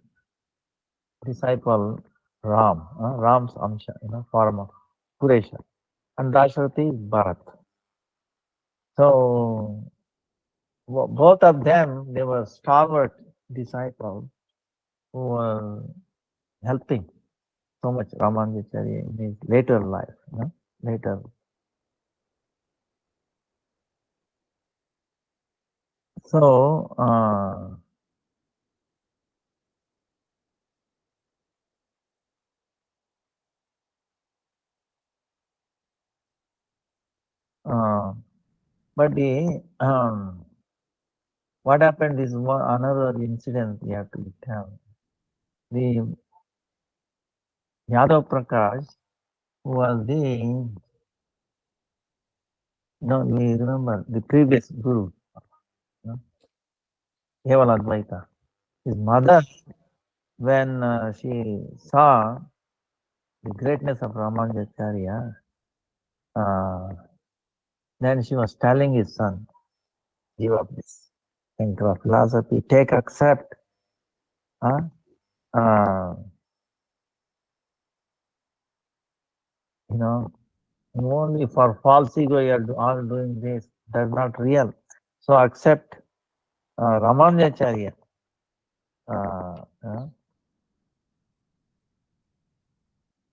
disciple Ram, Ram's Amsha, form of Kuresha. And Dasharathi is Bharat. So both of them, they were stalwart disciples who were helping so much Ramanujacharya in his later life, later. So, but what happened is another incident we have to tell. The Yadav Prakash was we remember the previous guru, Kevala Advaita. His mother, when she saw the greatness of Ramanujacharya, then she was telling his son, give up this Shankara philosophy, accept. Only for false ego you are all doing this. That's not real. So accept Ramanujacharya.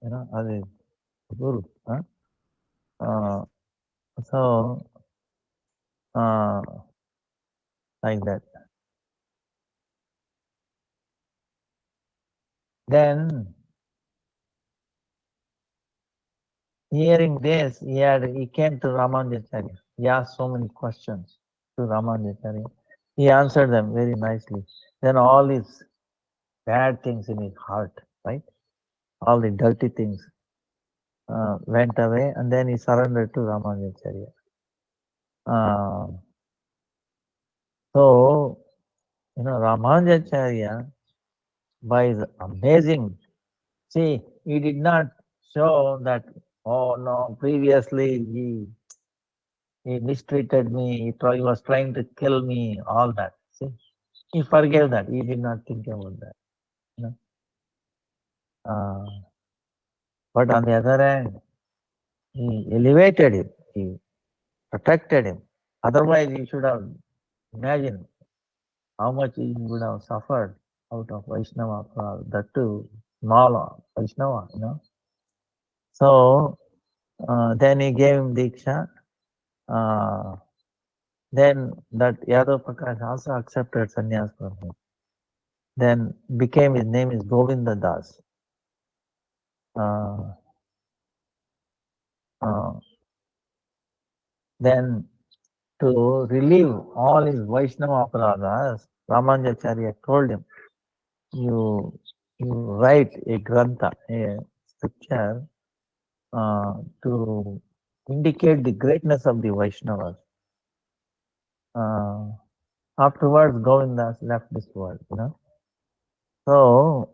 As a guru. So like that. Then hearing this, he came to Ramanujacharya. He asked so many questions to Ramanujacharya. He answered them very nicely. Then all these bad things in his heart, right? All the dirty things went away, and then he surrendered to Ramanujacharya. So, Ramanujacharya, by his amazing, see, he did not show that, oh no, previously he mistreated me, he was trying to kill me, all that. See, he forgave that. He did not think about that. But on the other hand, he elevated him, he protected him. Otherwise, he should have imagined how much he would have suffered out of Vaishnava, that too small Vaishnava, So then he gave him Diksha. Then that Yadav Prakash also accepted sannyas from him. Then his name is Govinda Das. Then to relieve all his Vaishnava aparadhas, Ramanujacharya told him, you write a grantha, a scripture, to indicate the greatness of the Vaishnavas. Afterwards, Govindas left this world, So,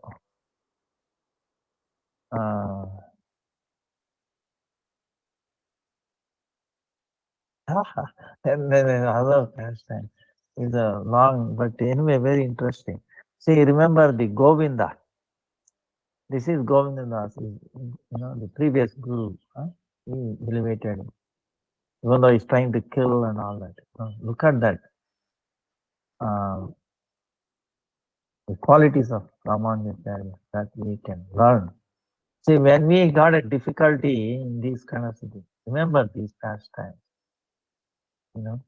And then another pastime is a long, but anyway, very interesting. See, remember the Govinda. This is Govinda Das, the previous guru. He elevated, even though he's trying to kill and all that. Look at that. Uh, the qualities of Ramanujacharya that we can learn. See, when we got a difficulty in these kind of things, remember these pastimes, you know.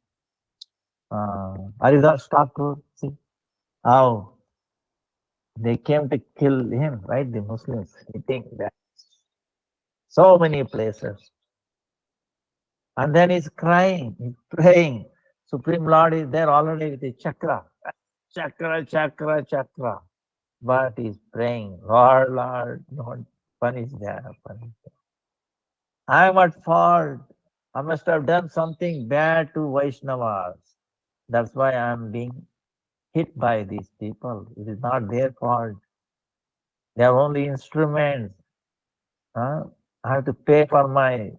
Haridas Thakur, see how they came to kill him, right? The Muslims, hitting that so many places. And then he's crying, he's praying. Supreme Lord is there already with the chakra. Chakra, chakra, chakra. But he's praying, Lord, Lord, don't punish them, punish them. I'm at fault. I must have done something bad to Vaishnavas. That's why I'm being hit by these people. It is not their fault. They are only instruments. Huh? I have to pay for my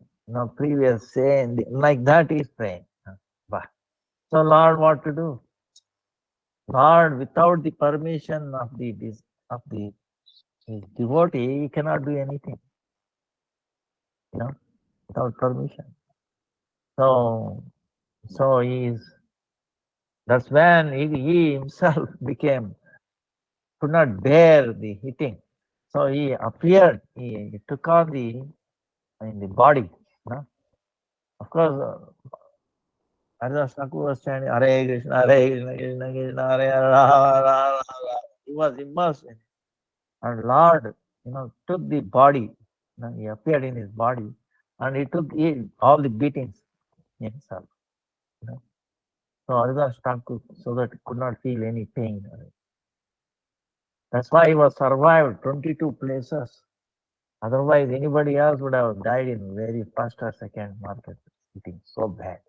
previous sin. Like that is praying. But so Lord, what to do? Lord, without the permission of the his devotee, he cannot do anything. Without permission. So so that's when he himself became could not bear the hitting. So he appeared, he took on in the body. Of course, Haridas Thakur was chanting Hare Krishna, Hare Krishna, Krishna Krishna, Hare Hare, Rama Rama Rama. He was immersed in it. And Lord, took the body. He appeared in his body, and he took all the beatings himself. So Haridas Thakur, so that he could not feel any pain. That's why he was survived 22 places. Otherwise, anybody else would have died in very first or second market. Eating so bad.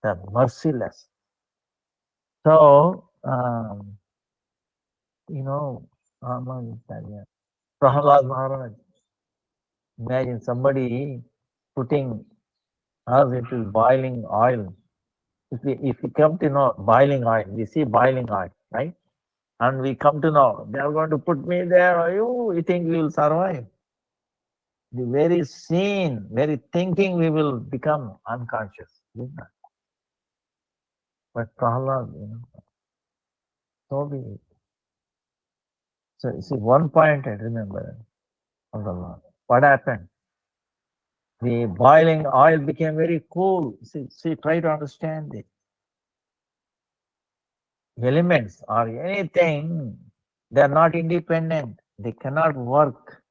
They're merciless. So, Prahalad Maharaj, imagine somebody putting us into boiling oil. If we come to know boiling oil, we see boiling oil, right? And we come to know they are going to put me there. You think we will survive? The very scene, very thinking, we will become unconscious. But Prahlad, so be it. So, see, one point I remember of the Lord. What happened? The boiling oil became very cool. See, try to understand it. Elements or anything, they are not independent. They cannot work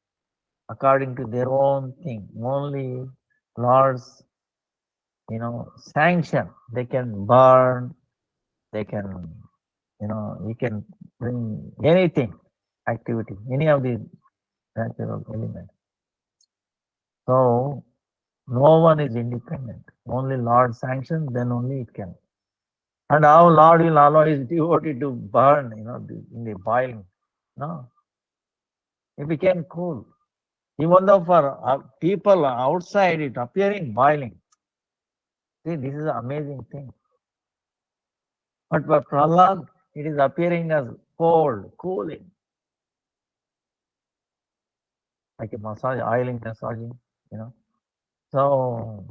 according to their own thing. Only Lord's, sanction. They can burn. They can, you can bring anything, activity, any of these natural elements. So no one is independent. Only Lord sanctions, then only it can. And how Lord will allow his devotee to burn, in the boiling. No, it became cool. Even though for people outside it appearing boiling. See, this is an amazing thing. But for Prahlad, it is appearing as cold, cooling. Like a massage, oiling, massaging, So,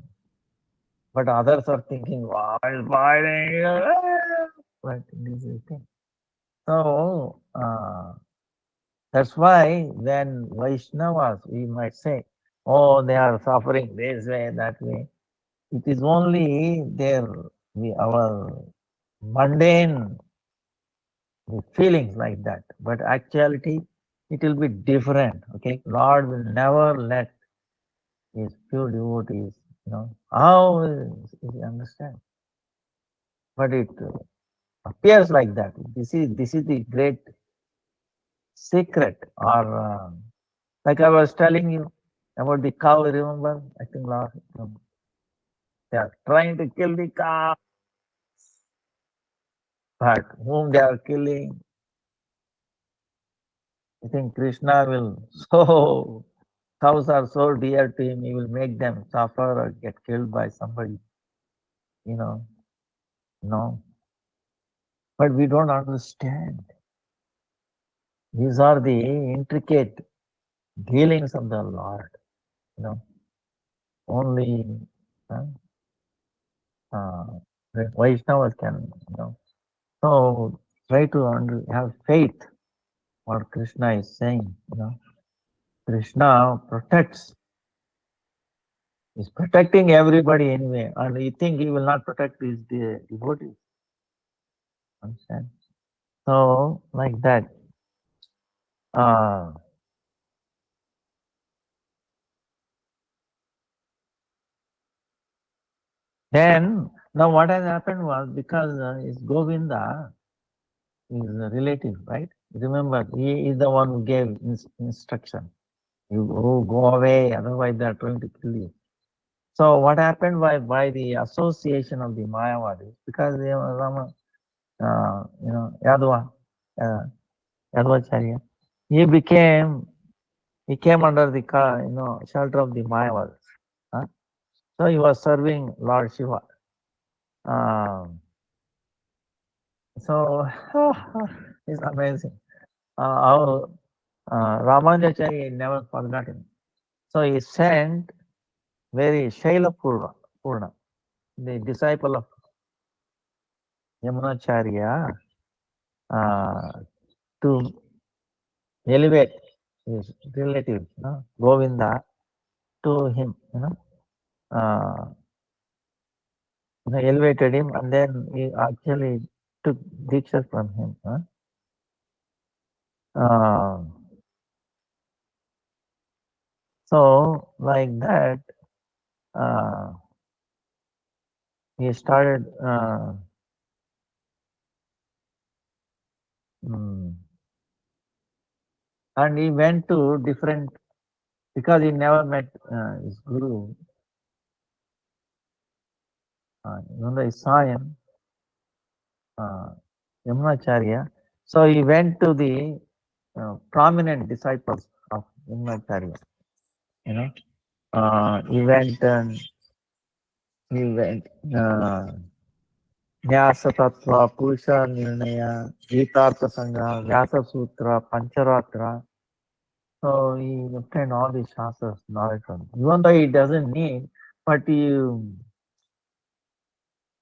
but others are thinking, wow, it's boiling. But this is the thing. So, that's why when Vaishnavas, we might say, oh, they are suffering this way, that way. It is only our mundane feelings like that. But actuality, it will be different. Okay, Lord will never let his pure devotees, how you understand? But it appears like that. This is the great secret, or like I was telling you about the cow. Remember? I think last they are trying to kill the cow, but whom they are killing? I think Krishna will so cows are so dear to him. He will make them suffer or get killed by somebody. you know, no. But we don't understand. These are the intricate dealings of the Lord, you know. Only uh, the Vaishnavas can, you know. So try to have faith what Krishna is saying, you know. Krishna protects, is protecting everybody anyway, and you think he will not protect his devotees. Understand? So, like that. Uh, then, now what has happened was because his Govinda is a relative, right? Remember, he is the one who gave instruction. You go away, otherwise they are trying to kill you. So what happened by the association of the Mayavadis, because they were Rama, Yadava, uh, Yadavacharya, he came under the shelter of the Mayavadis. Huh? So he was serving Lord Shiva. So it's amazing how Ramanujacharya never forgot him. So he sent very Shaila Purna, the disciple of Yamunacharya, uh, to elevate his relative, Govinda, to him, uh, elevated him, and then he actually took Diksha from him. So, like that, he started, and he went to different, because he never met his guru. Even though he saw him, Yamunacharya, so he went to the prominent disciples of Yamunacharya. He went and he went Nyasa Tattva, Purusha Nirnaya, Gita Sangha, Vyasa Sutra, Pancharatra. So he obtained all these shastras knowledge from. Even though he doesn't need, but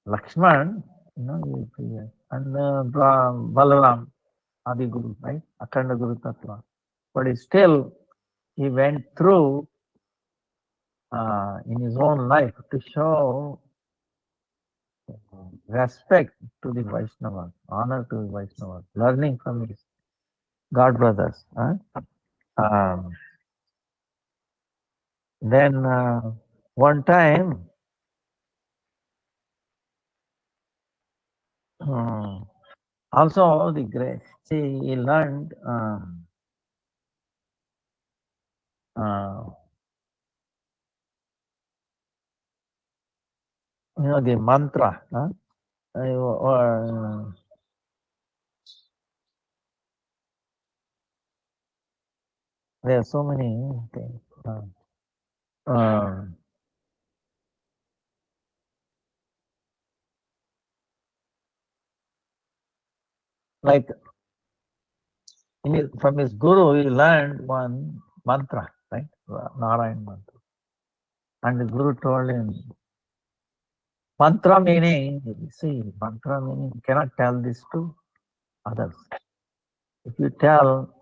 Lakshman, and Balaram, Adi Guru, right? Akhanda Guru Tattva. But still, he went through in his own life to show respect to the Vaishnavas, honor to the Vaishnavas, learning from his God brothers. Then one time, also the great, see, he learned the mantra. There are so many things. Like from his guru, he learned one mantra, right? Narayan mantra. And the guru told him, mantra meaning, mantra meaning, you cannot tell this to others. If you tell,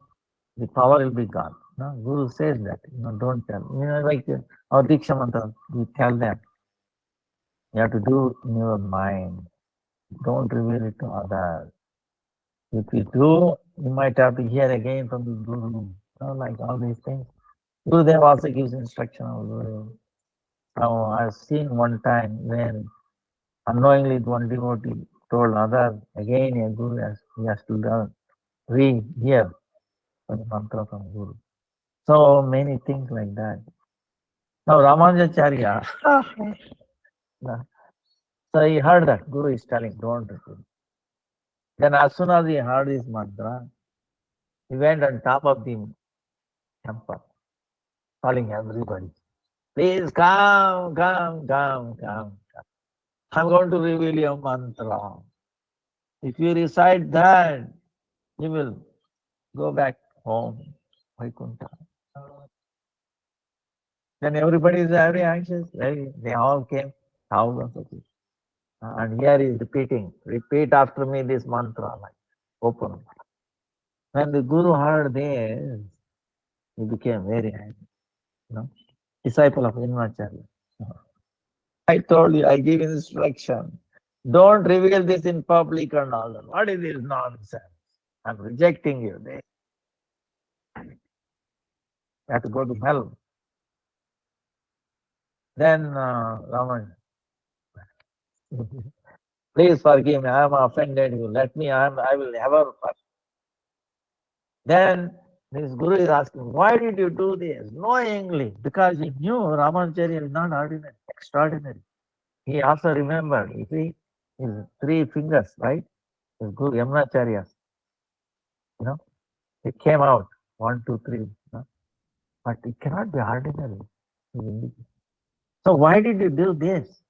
the power will be gone. No? Guru says that, don't tell. Like our Diksha mantra, we tell them, you have to do in your mind. Don't reveal it to others. If you do, you might have to hear again from the Guru. Like all these things. Gurudev also gives instruction of Guru. Now, I've seen one time when unknowingly one devotee told others, again a Guru he has to learn, re-hear the mantra from Guru. So many things like that. Now Ramanujacharya, so he heard that Guru is telling, don't repeat. Then as soon as he heard his mantra, he went on top of the temple, calling everybody, please come. I'm going to reveal you a mantra. If you recite that, you will go back home, Vaikuntha. Then everybody is very anxious. They all came, thousands of people. And here he is repeating, repeat after me this mantra, like open. When the Guru heard this, he became very angry. You know, disciple of Vinvacharya. I told you, I give instruction. Don't reveal this in public and all that. What is this nonsense? I'm rejecting you. They have to go to hell. Then Raman, please forgive me. I am offended you. Let me. I will never forgive. Then this Guru is asking, why did you do this? Knowingly, because he knew Ramanacharya is not ordinary, extraordinary. He also remembered, you see, his 3 fingers, right? His Guru Yamunacharya, you know, it came out 1, 2, 3. You know? But it cannot be ordinary. So why did you do this?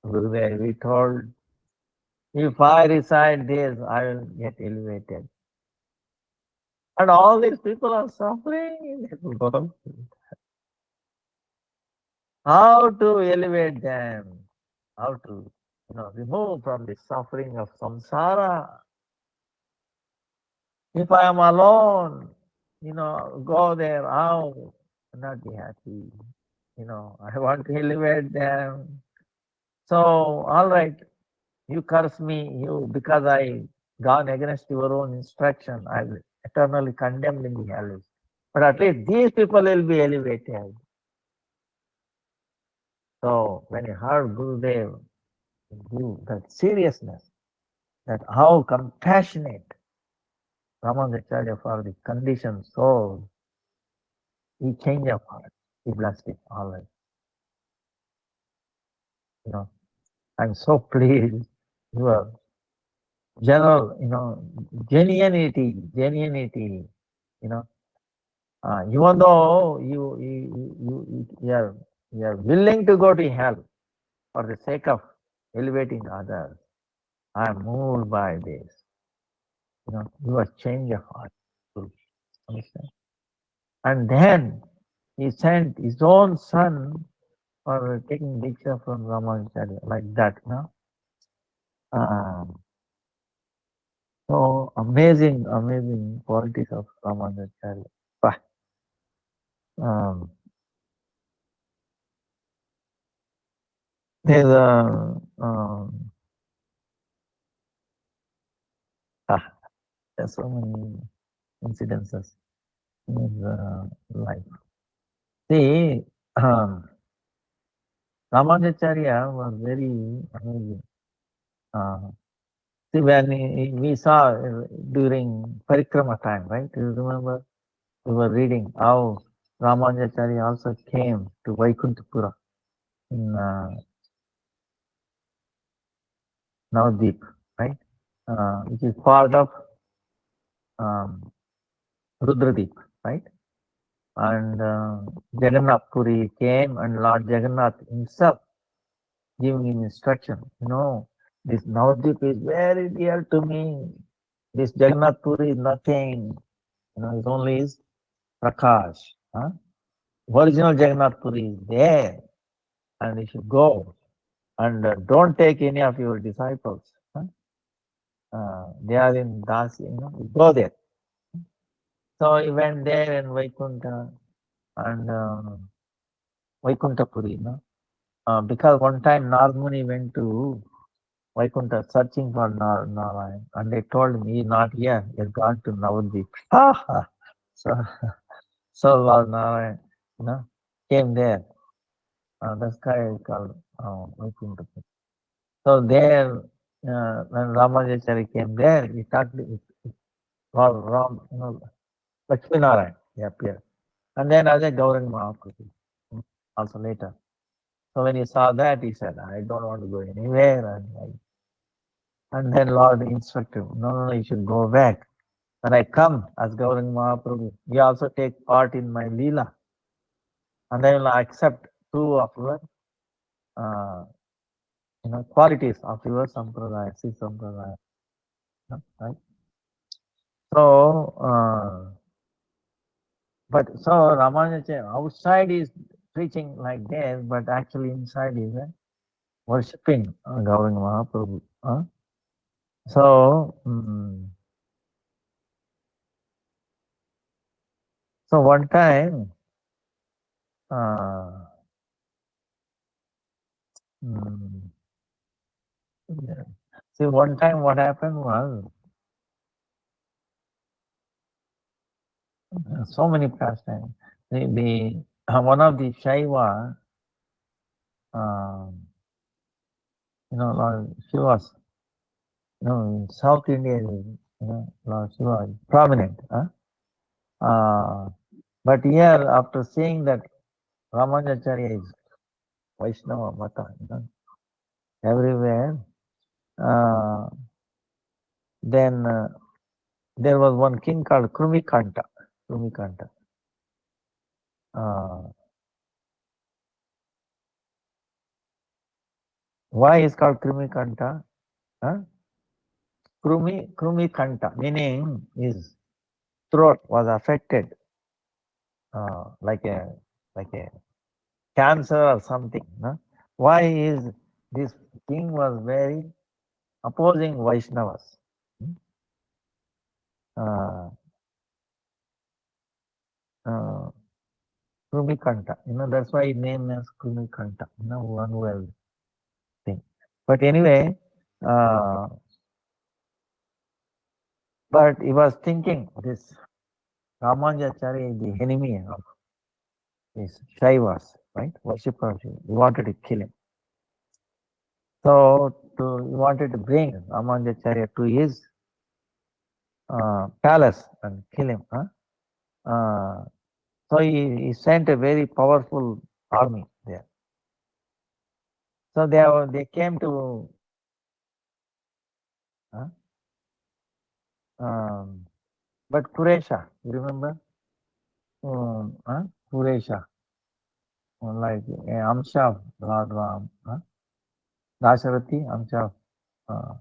Gurudev, we told, if I recite this, I will get elevated. And all these people are suffering. How to elevate them? How to, remove from the suffering of samsara? If I am alone, go there, how? Not be happy. I want to elevate them. So, all right, you curse me, because I gone against your own instruction, I will eternally condemned in the hell. But at least these people will be elevated. So when you heard Gurudev, that seriousness, that how compassionate Ramanacharya for the conditioned soul, he changed of heart. He blessed it always. I'm so pleased. Your general, genuinity, even though you are willing to go to hell for the sake of elevating others, I'm moved by this. Your change of heart. Understand? And then he sent his own son for taking Diksha from Ramanacharya, like that, So amazing, amazing qualities of Ramanacharya. Um, there's there's so many incidences in his life. See, Ramanacharya was very amazing. See, when we saw during Parikrama time, right? Do you remember? We were reading how Ramanacharya also came to Vaikuntapura in Navadvip, right? Which is part of Rudradip, right? And Jagannath Puri came and Lord Jagannath himself giving him instruction. This Navadvip is very dear to me. This Jagannath Puri is nothing. It's only his Prakash. Original Jagannath Puri is there. And you should go. And don't take any of your disciples. They are in Dasi, go there. So he went there in Vaikuntha and Vaikuntapuri, because one time Narmuni went to Vaikuntha searching for Narayan, and they told me he's not here, he's gone to Navadvip. So Lord Narayan, came there. The sky is called Vaikuntapuri. So there, when Ramanacharya came there, he talked with Ram, Lakshmi Narayan, he appeared. And then Ajay Gauranga Mahaprabhu, also later. So when he saw that, he said, I don't want to go anywhere. And then Lord instructed, no, you should go back. When I come as Gauranga Mahaprabhu, you also take part in my Leela. And I will accept 2 of your qualities of your sampradaya, Sikh sampradaya, right? So, but so Ramanujacharya outside is preaching like this, but actually inside is worshipping Gauranga Mahaprabhu. So, so one time, yeah. See, one time what happened was so many pastimes. One of the Shaiva, Lord Shiva, in South India, Lord Shiva is prominent. But here, after seeing that Ramanujacharya is Vaishnava Mata, everywhere, then there was one king called Krumikanta. Krumikanta. Why is called Krumikanta? Krumikanta, meaning his throat was affected, like a cancer or something. Why is this king was very opposing Vaishnavas? Krumikanta, that's why his name is Krumikanta, one well thing. But anyway, but he was thinking this Ramanujacharya is the enemy of his Shaivas, right? Worshippers. He wanted to kill him. So he wanted to bring Ramanujacharya to his palace and kill him. So he sent a very powerful army there. So they came to but Kuresha, you remember? Kuresha, like Amsha of Lord Ram, Dasarathi, Amsha of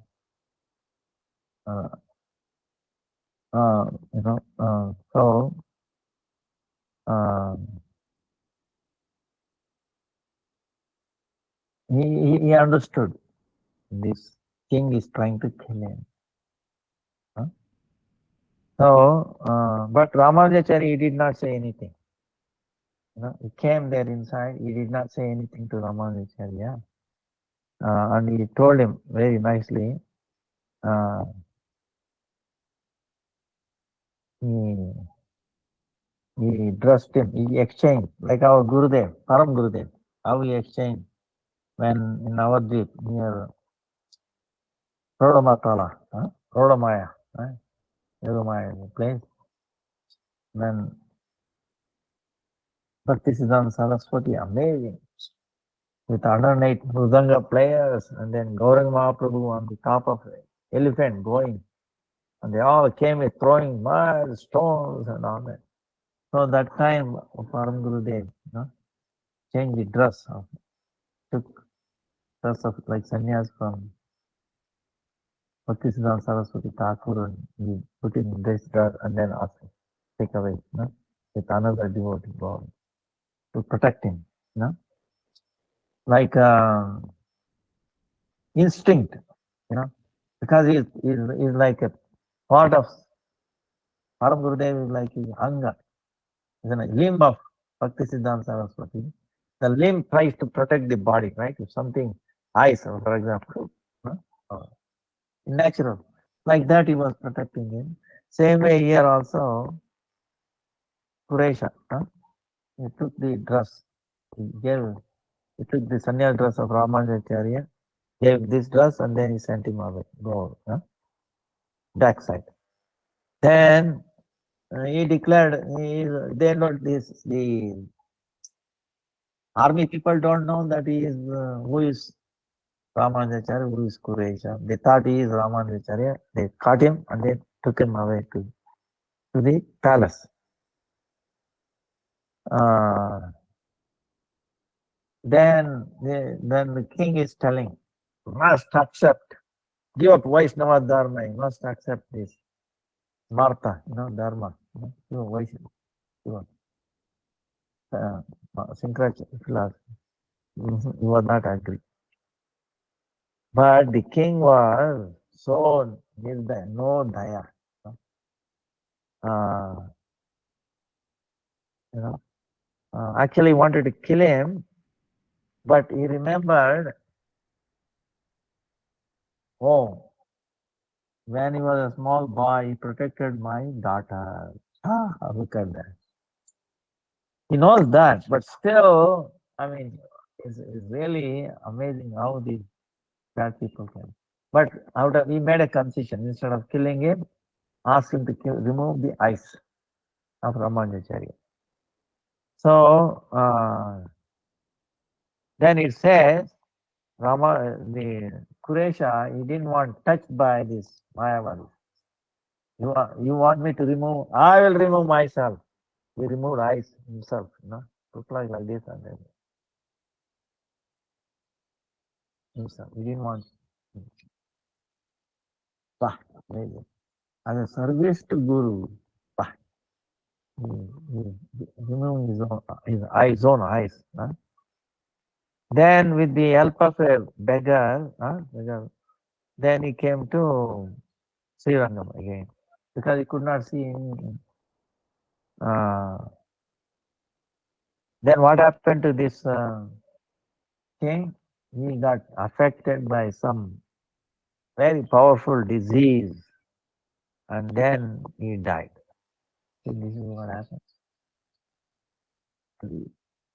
so he understood this king is trying to kill him. So, but Ramanujacharya, he did not say anything. He came there inside, he did not say anything to Ramanujacharya. And he told him very nicely, he dressed him, he exchanged, like our Gurudev, Param Gurudev, how he exchanged when in Navadvip near Rodamatala, Rodamaya, Rodamaya place, when Bhaktisiddhanta Saraswati, amazing, with 108 Mridanga players, and then Gauranga Mahaprabhu on the top of an elephant going, and they all came with throwing mud, stones, and all that. So that time, Param Gurudev changed the dress, took dress of like sannyas from Bhaktisiddhanta Saraswati Thakur, and he put in this dress and then asked him, take away, with another devotee God to protect him, like instinct, because he's like a part of Param Gurudev is like his anga, is a limb of Bhaktisiddhanta Saraswati. The limb tries to protect the body, right? If something eyes, for example, natural, like that he was protecting him. Same way here also, Kuresha, he took the dress, he took the sannyas dress of Ramanujacharya, gave this dress, and then he sent him away, go backside. Then he declared, the army people don't know that he is who is Ramanujacharya, who is Kuresha. They thought he is Ramanujacharya. They caught him and they took him away to the palace. Then the king is telling, must accept, give up Vaishnava Dharma, you must accept this. Martha, Dharma, you Vaishnava, you uh, Shankaracharya philosophy. He was not agree. But the king was so no daya. Uh, you know, actually wanted to kill him, but he remembered, oh, when he was a small boy, he protected my daughter. Look at that. He knows that, but still, I mean, it's really amazing how these bad people can. But he made a concession. Instead of killing him, asked him to remove the eyes of Ramanujacharya. So then it says, the Kuresha, he didn't want touched by this Mayavadi. You want me to remove? I will remove myself. He removed eyes himself, look like this and then himself. He didn't want. Bah, amazing. As a service to Guru, bah, removing his own eyes. Then with the help of a beggar, then he came to Srirangam again because he could not see any. Then what happened to this king? He got affected by some very powerful disease and then he died. So this is what happened.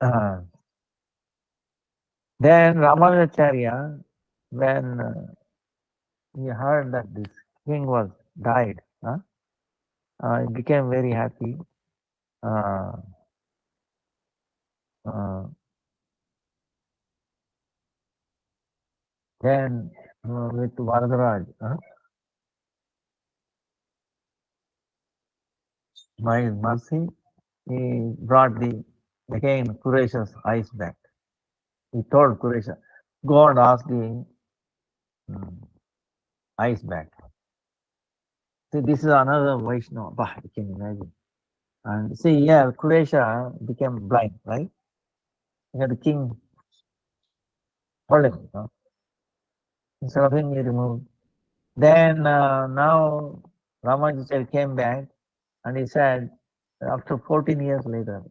Uh, then Ramanujacharya, when he heard that this king was died, he became very happy. Uh, uh, then with Varadaraj, by his mercy, he brought the again Kuresha's eyes back. He told Kuresha, go and ask the eyes back. See, this is another Vaishnava. Bah, you can imagine. And see, yeah, Kuresha became blind, right? The king told him, instead of him, he removed. Then now Ramanujacharya came back and he said, after 14 years later,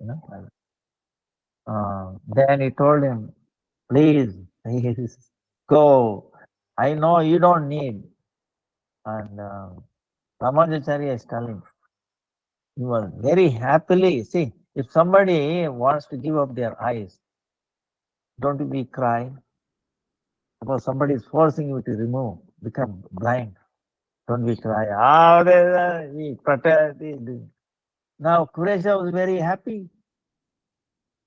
then he told him, please, go. I know you don't need. And Ramanujacharya is telling, he was very happily. See, if somebody wants to give up their eyes, don't we cry? Suppose somebody is forcing you to remove, become blind. Don't we cry? We protest. Now Kuresha was very happy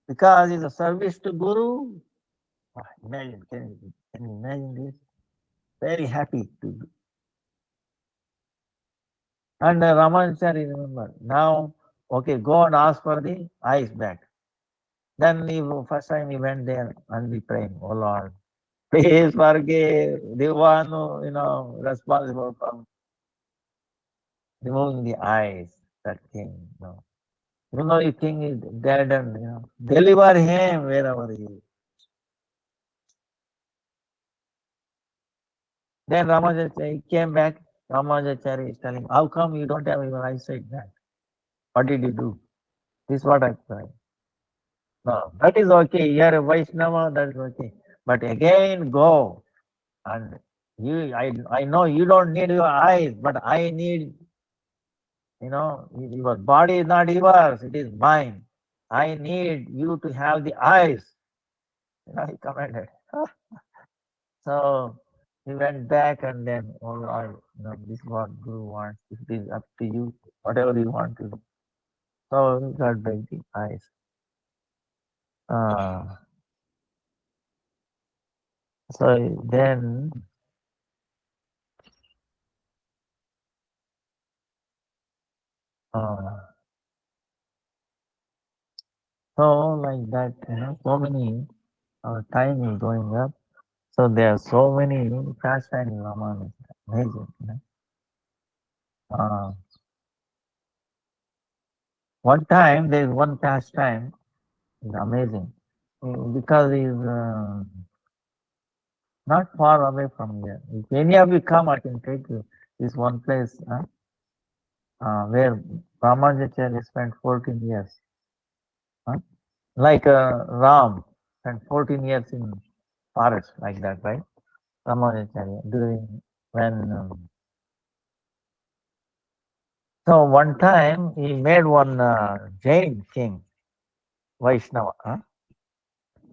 because it's a service to Guru. Imagine, can you imagine this? Very happy to. And Ramanujacharya remember, now, okay, go and ask for the eyes back. Then first time he went there and he praying, oh Lord, please forgive the one who, responsible for removing the eyes, that king. The king is dead and, deliver him wherever he is. Then Ramanujacharya came back. Ramanujacharya is telling, how come you don't have your eyesight back? What did you do? This is what I cried. No, that is okay. You are a Vaishnava, that is okay. But again, go. And I know you don't need your eyes, but I need, your body is not yours, it is mine. I need you to have the eyes. He commanded. So he went back and then, oh Lord, this is what Guru wants. It is up to you, whatever you want to do. So he got back the eyes. So then, so like that, so many time is going up. So there are so many pastimes in Ramanuja. Amazing. Uh, one time there is one pastime is amazing because it's not far away from here. If any of you come, I can take you. This one place where Ramanujacharya spent 14 years. Huh? Like Ram spent 14 years in forest, like that, right? Ramanujacharya during when. So one time he made one Jain king, Vaishnava,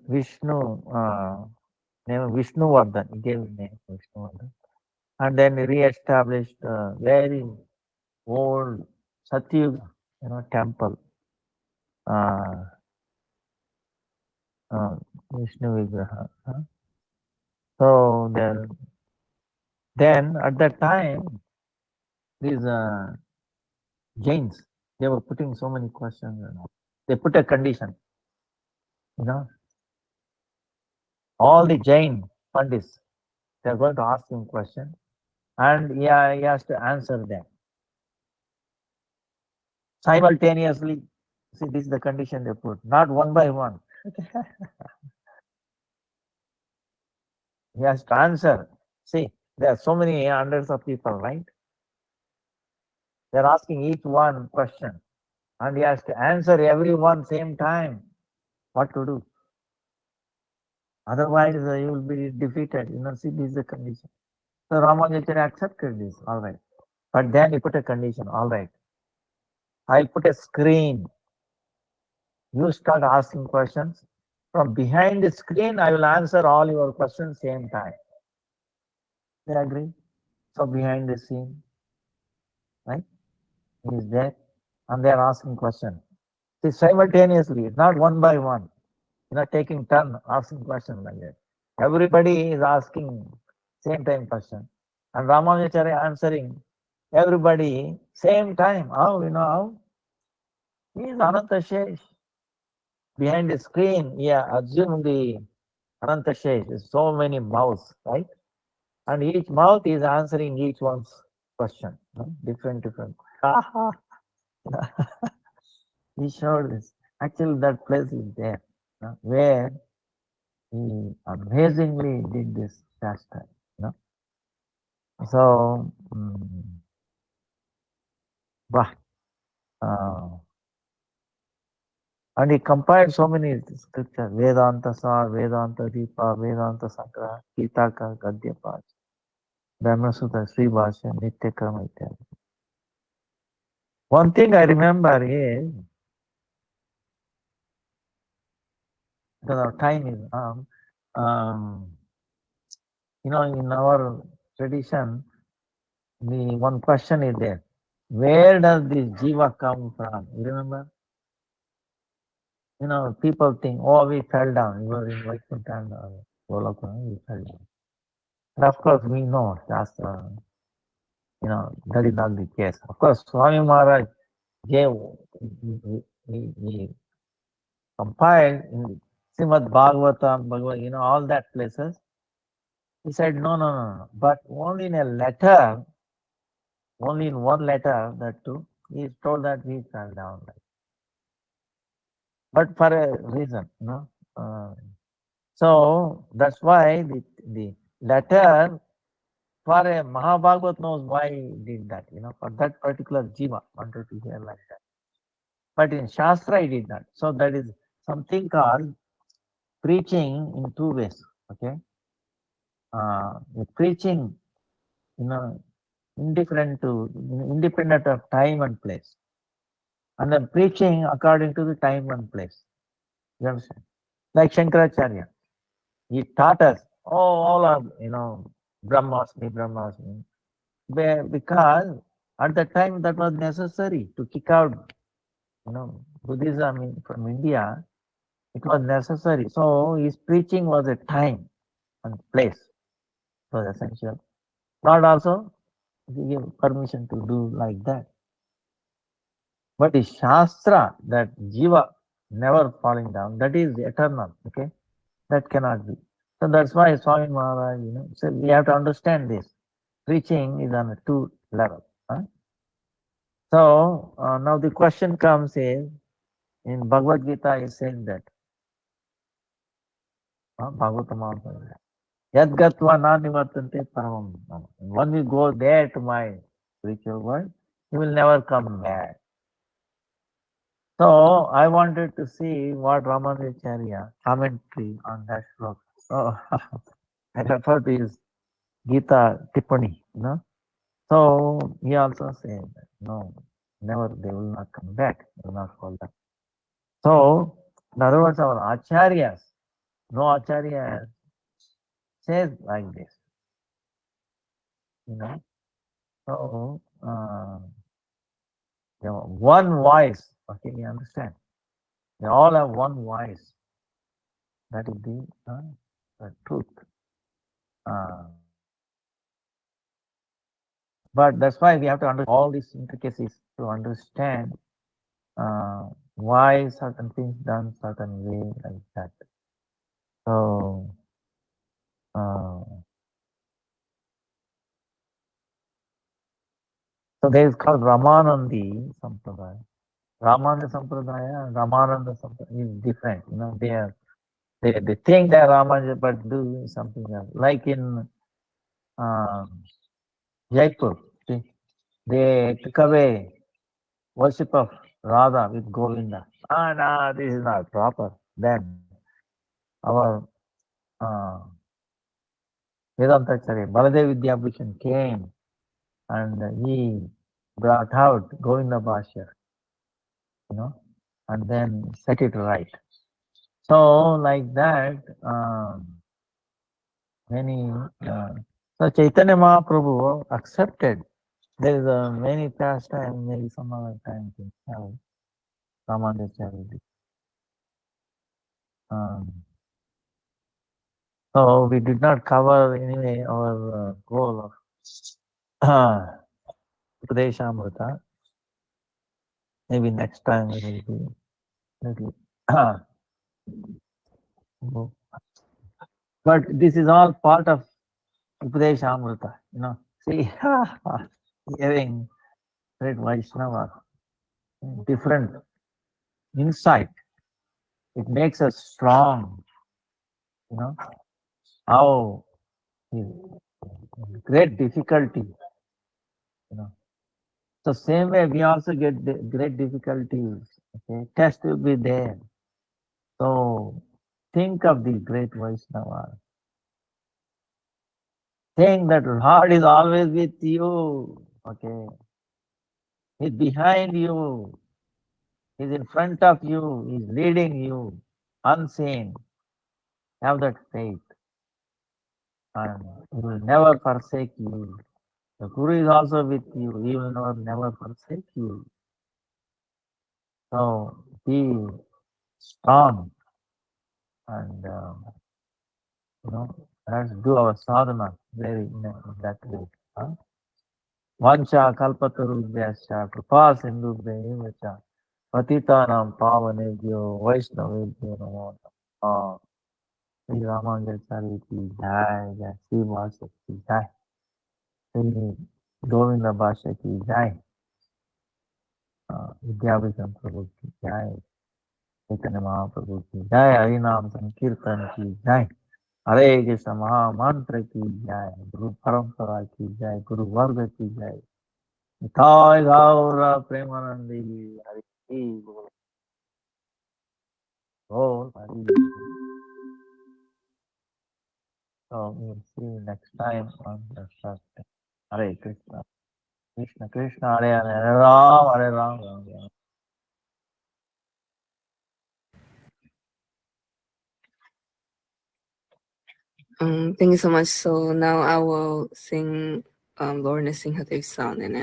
Vishnu, name Vishnuvardhan. He gave his name Vishnuvardhan, and then he re-established very old Satyuga, temple, uh, Vishnu Vigraha. So then at that time, these Jains, they were putting so many questions. They put a condition, you know, all the Jain Pandits, they're going to ask him questions, and he has to answer them simultaneously. See, this is the condition they put, not one by one. He has to answer. See, there are so many hundreds of people, right? They're asking each one question, and he has to answer every one same time. What to do? Otherwise, you will be defeated. See, this is the condition. So Ramanujacharya accepted this, all right. But then he put a condition, all right. I'll put a screen. You start asking questions. From behind the screen, I will answer all your questions same time. They agree? So behind the scene, right? He is there, and they are asking questions. See, simultaneously, not one by one. Taking turn asking questions like that. Everybody is asking same time question, and Ramanujacharya answering everybody same time. How how? He is Ananta Shesh. Behind the screen, assume the Ananta Shesh is so many mouths, right? And each mouth is answering each one's question. Different. He showed this. Actually, that place is there, where he amazingly did this pastime. So, and he compiled so many scriptures: Vedanta Sar, Vedanta Deepa, Vedanta Sangra, Gitaka, Gadyapaj, Brahmasutta, Sri Bhashya, Nityakrama, ityadi. One thing I remember is, because our time is in our tradition, the one question is there: where does this jiva come from? You remember? People think, oh, we fell down. We were in Vaikuntha and Golokuna, we fell down. And of course, we know Shastra, that is not the case. Of course, Swami Maharaj gave, he compiled in Srimad Bhagavatam, Bhagavad, all that places. He said, no. But only in a letter, only in one letter, that too, he is told that we fell down. But for a reason, so that's why the letter for a Mahabhagavat knows why he did that, for that particular jiva wanted to hear like that. But in Shastra, he did not. So that is something called preaching in two ways. Okay, the preaching, independent of time and place, and then preaching according to the time and place. You understand? Like Shankaracharya, he taught us, all of Brahmasmi, because at that time that was necessary to kick out, Buddhism from India. It was necessary. So his preaching was a time and place. It was essential. Lord also give permission to do like that. But the Shastra, that Jiva never falling down, that is eternal. Okay, that cannot be. So that's why Swami Maharaj, so we have to understand this. Preaching is on a two level. Huh? So now the question comes is, in Bhagavad Gita is saying that, Bhagavatam also, Yad gatva na nivartante paramam. When we go there to my spiritual world, he will never come back. So I wanted to see what Ramanujacharya commentary on that sloka. So I refer to his Gita Tippani. So he also said that no, never they will not come back, they will not call back. So in other words, our acharyas, no acharya says like this. So one voice, okay, you understand? They all have one voice. That is the truth. Uh, but that's why we have to understand all these intricacies to understand why certain things done certain way like that. So so there is called Ramanandi Sampradaya. Ramananda Sampradaya and Ramananda Sampradaya is different. They think they're Ramananda but do something else. Like in Jaipur, see, they took away worship of Radha with Govinda. No, this is not proper. Then our uh, Vedantacharya, Baladev Vidyabhushan came and he brought out Govinda Bhashya, and then set it right. So like that, many, so Chaitanya Mahaprabhu accepted. There is many pastime, maybe some other time to have Ramanujacharya. So we did not cover anyway our goal of Upadeshamrita. Maybe next time we will be little. But this is all part of Upadeshamrita. See, hearing great Vaishnava, different insight. It makes us strong. How great difficulty. So same way we also get great difficulties. Okay, test will be there. So think of the great Vaishnava. Think that Lord is always with you. Okay, He's behind you. He's in front of you. He's leading you, unseen. Have that faith, and He will never forsake you. The Guru is also with you. He will never forsake you. So be strong and let's do our sadhana very in that way. Vancha kalpatarubhyascha kripa sindhubhya cha patitanam pavanebhyo vaishnavebhyo namo namaha. Sri Ramanujacharya ki jai, jai Sri Vasa ki jai, Sri Govinda Bhasha ki jai, Vidyabhushan Prabhu ki jai, Chaitanya Mahaprabhu ki jai, Harinam Sankirtan ki jai. हरे कृष्ण महामंत्र की जय, गुरु परंपरा की जय, गुरु वर्ग की जय, निताय गौर प्रेमानंदी हरि बोल, Hari. So we'll see you next time on the Thursday. Hare Krishna, Krishna Krishna, Hare Hare, Hare Ram, Hare Ram, Ram Ram. Thank you so much. So now I will sing Lorna Singhadev song and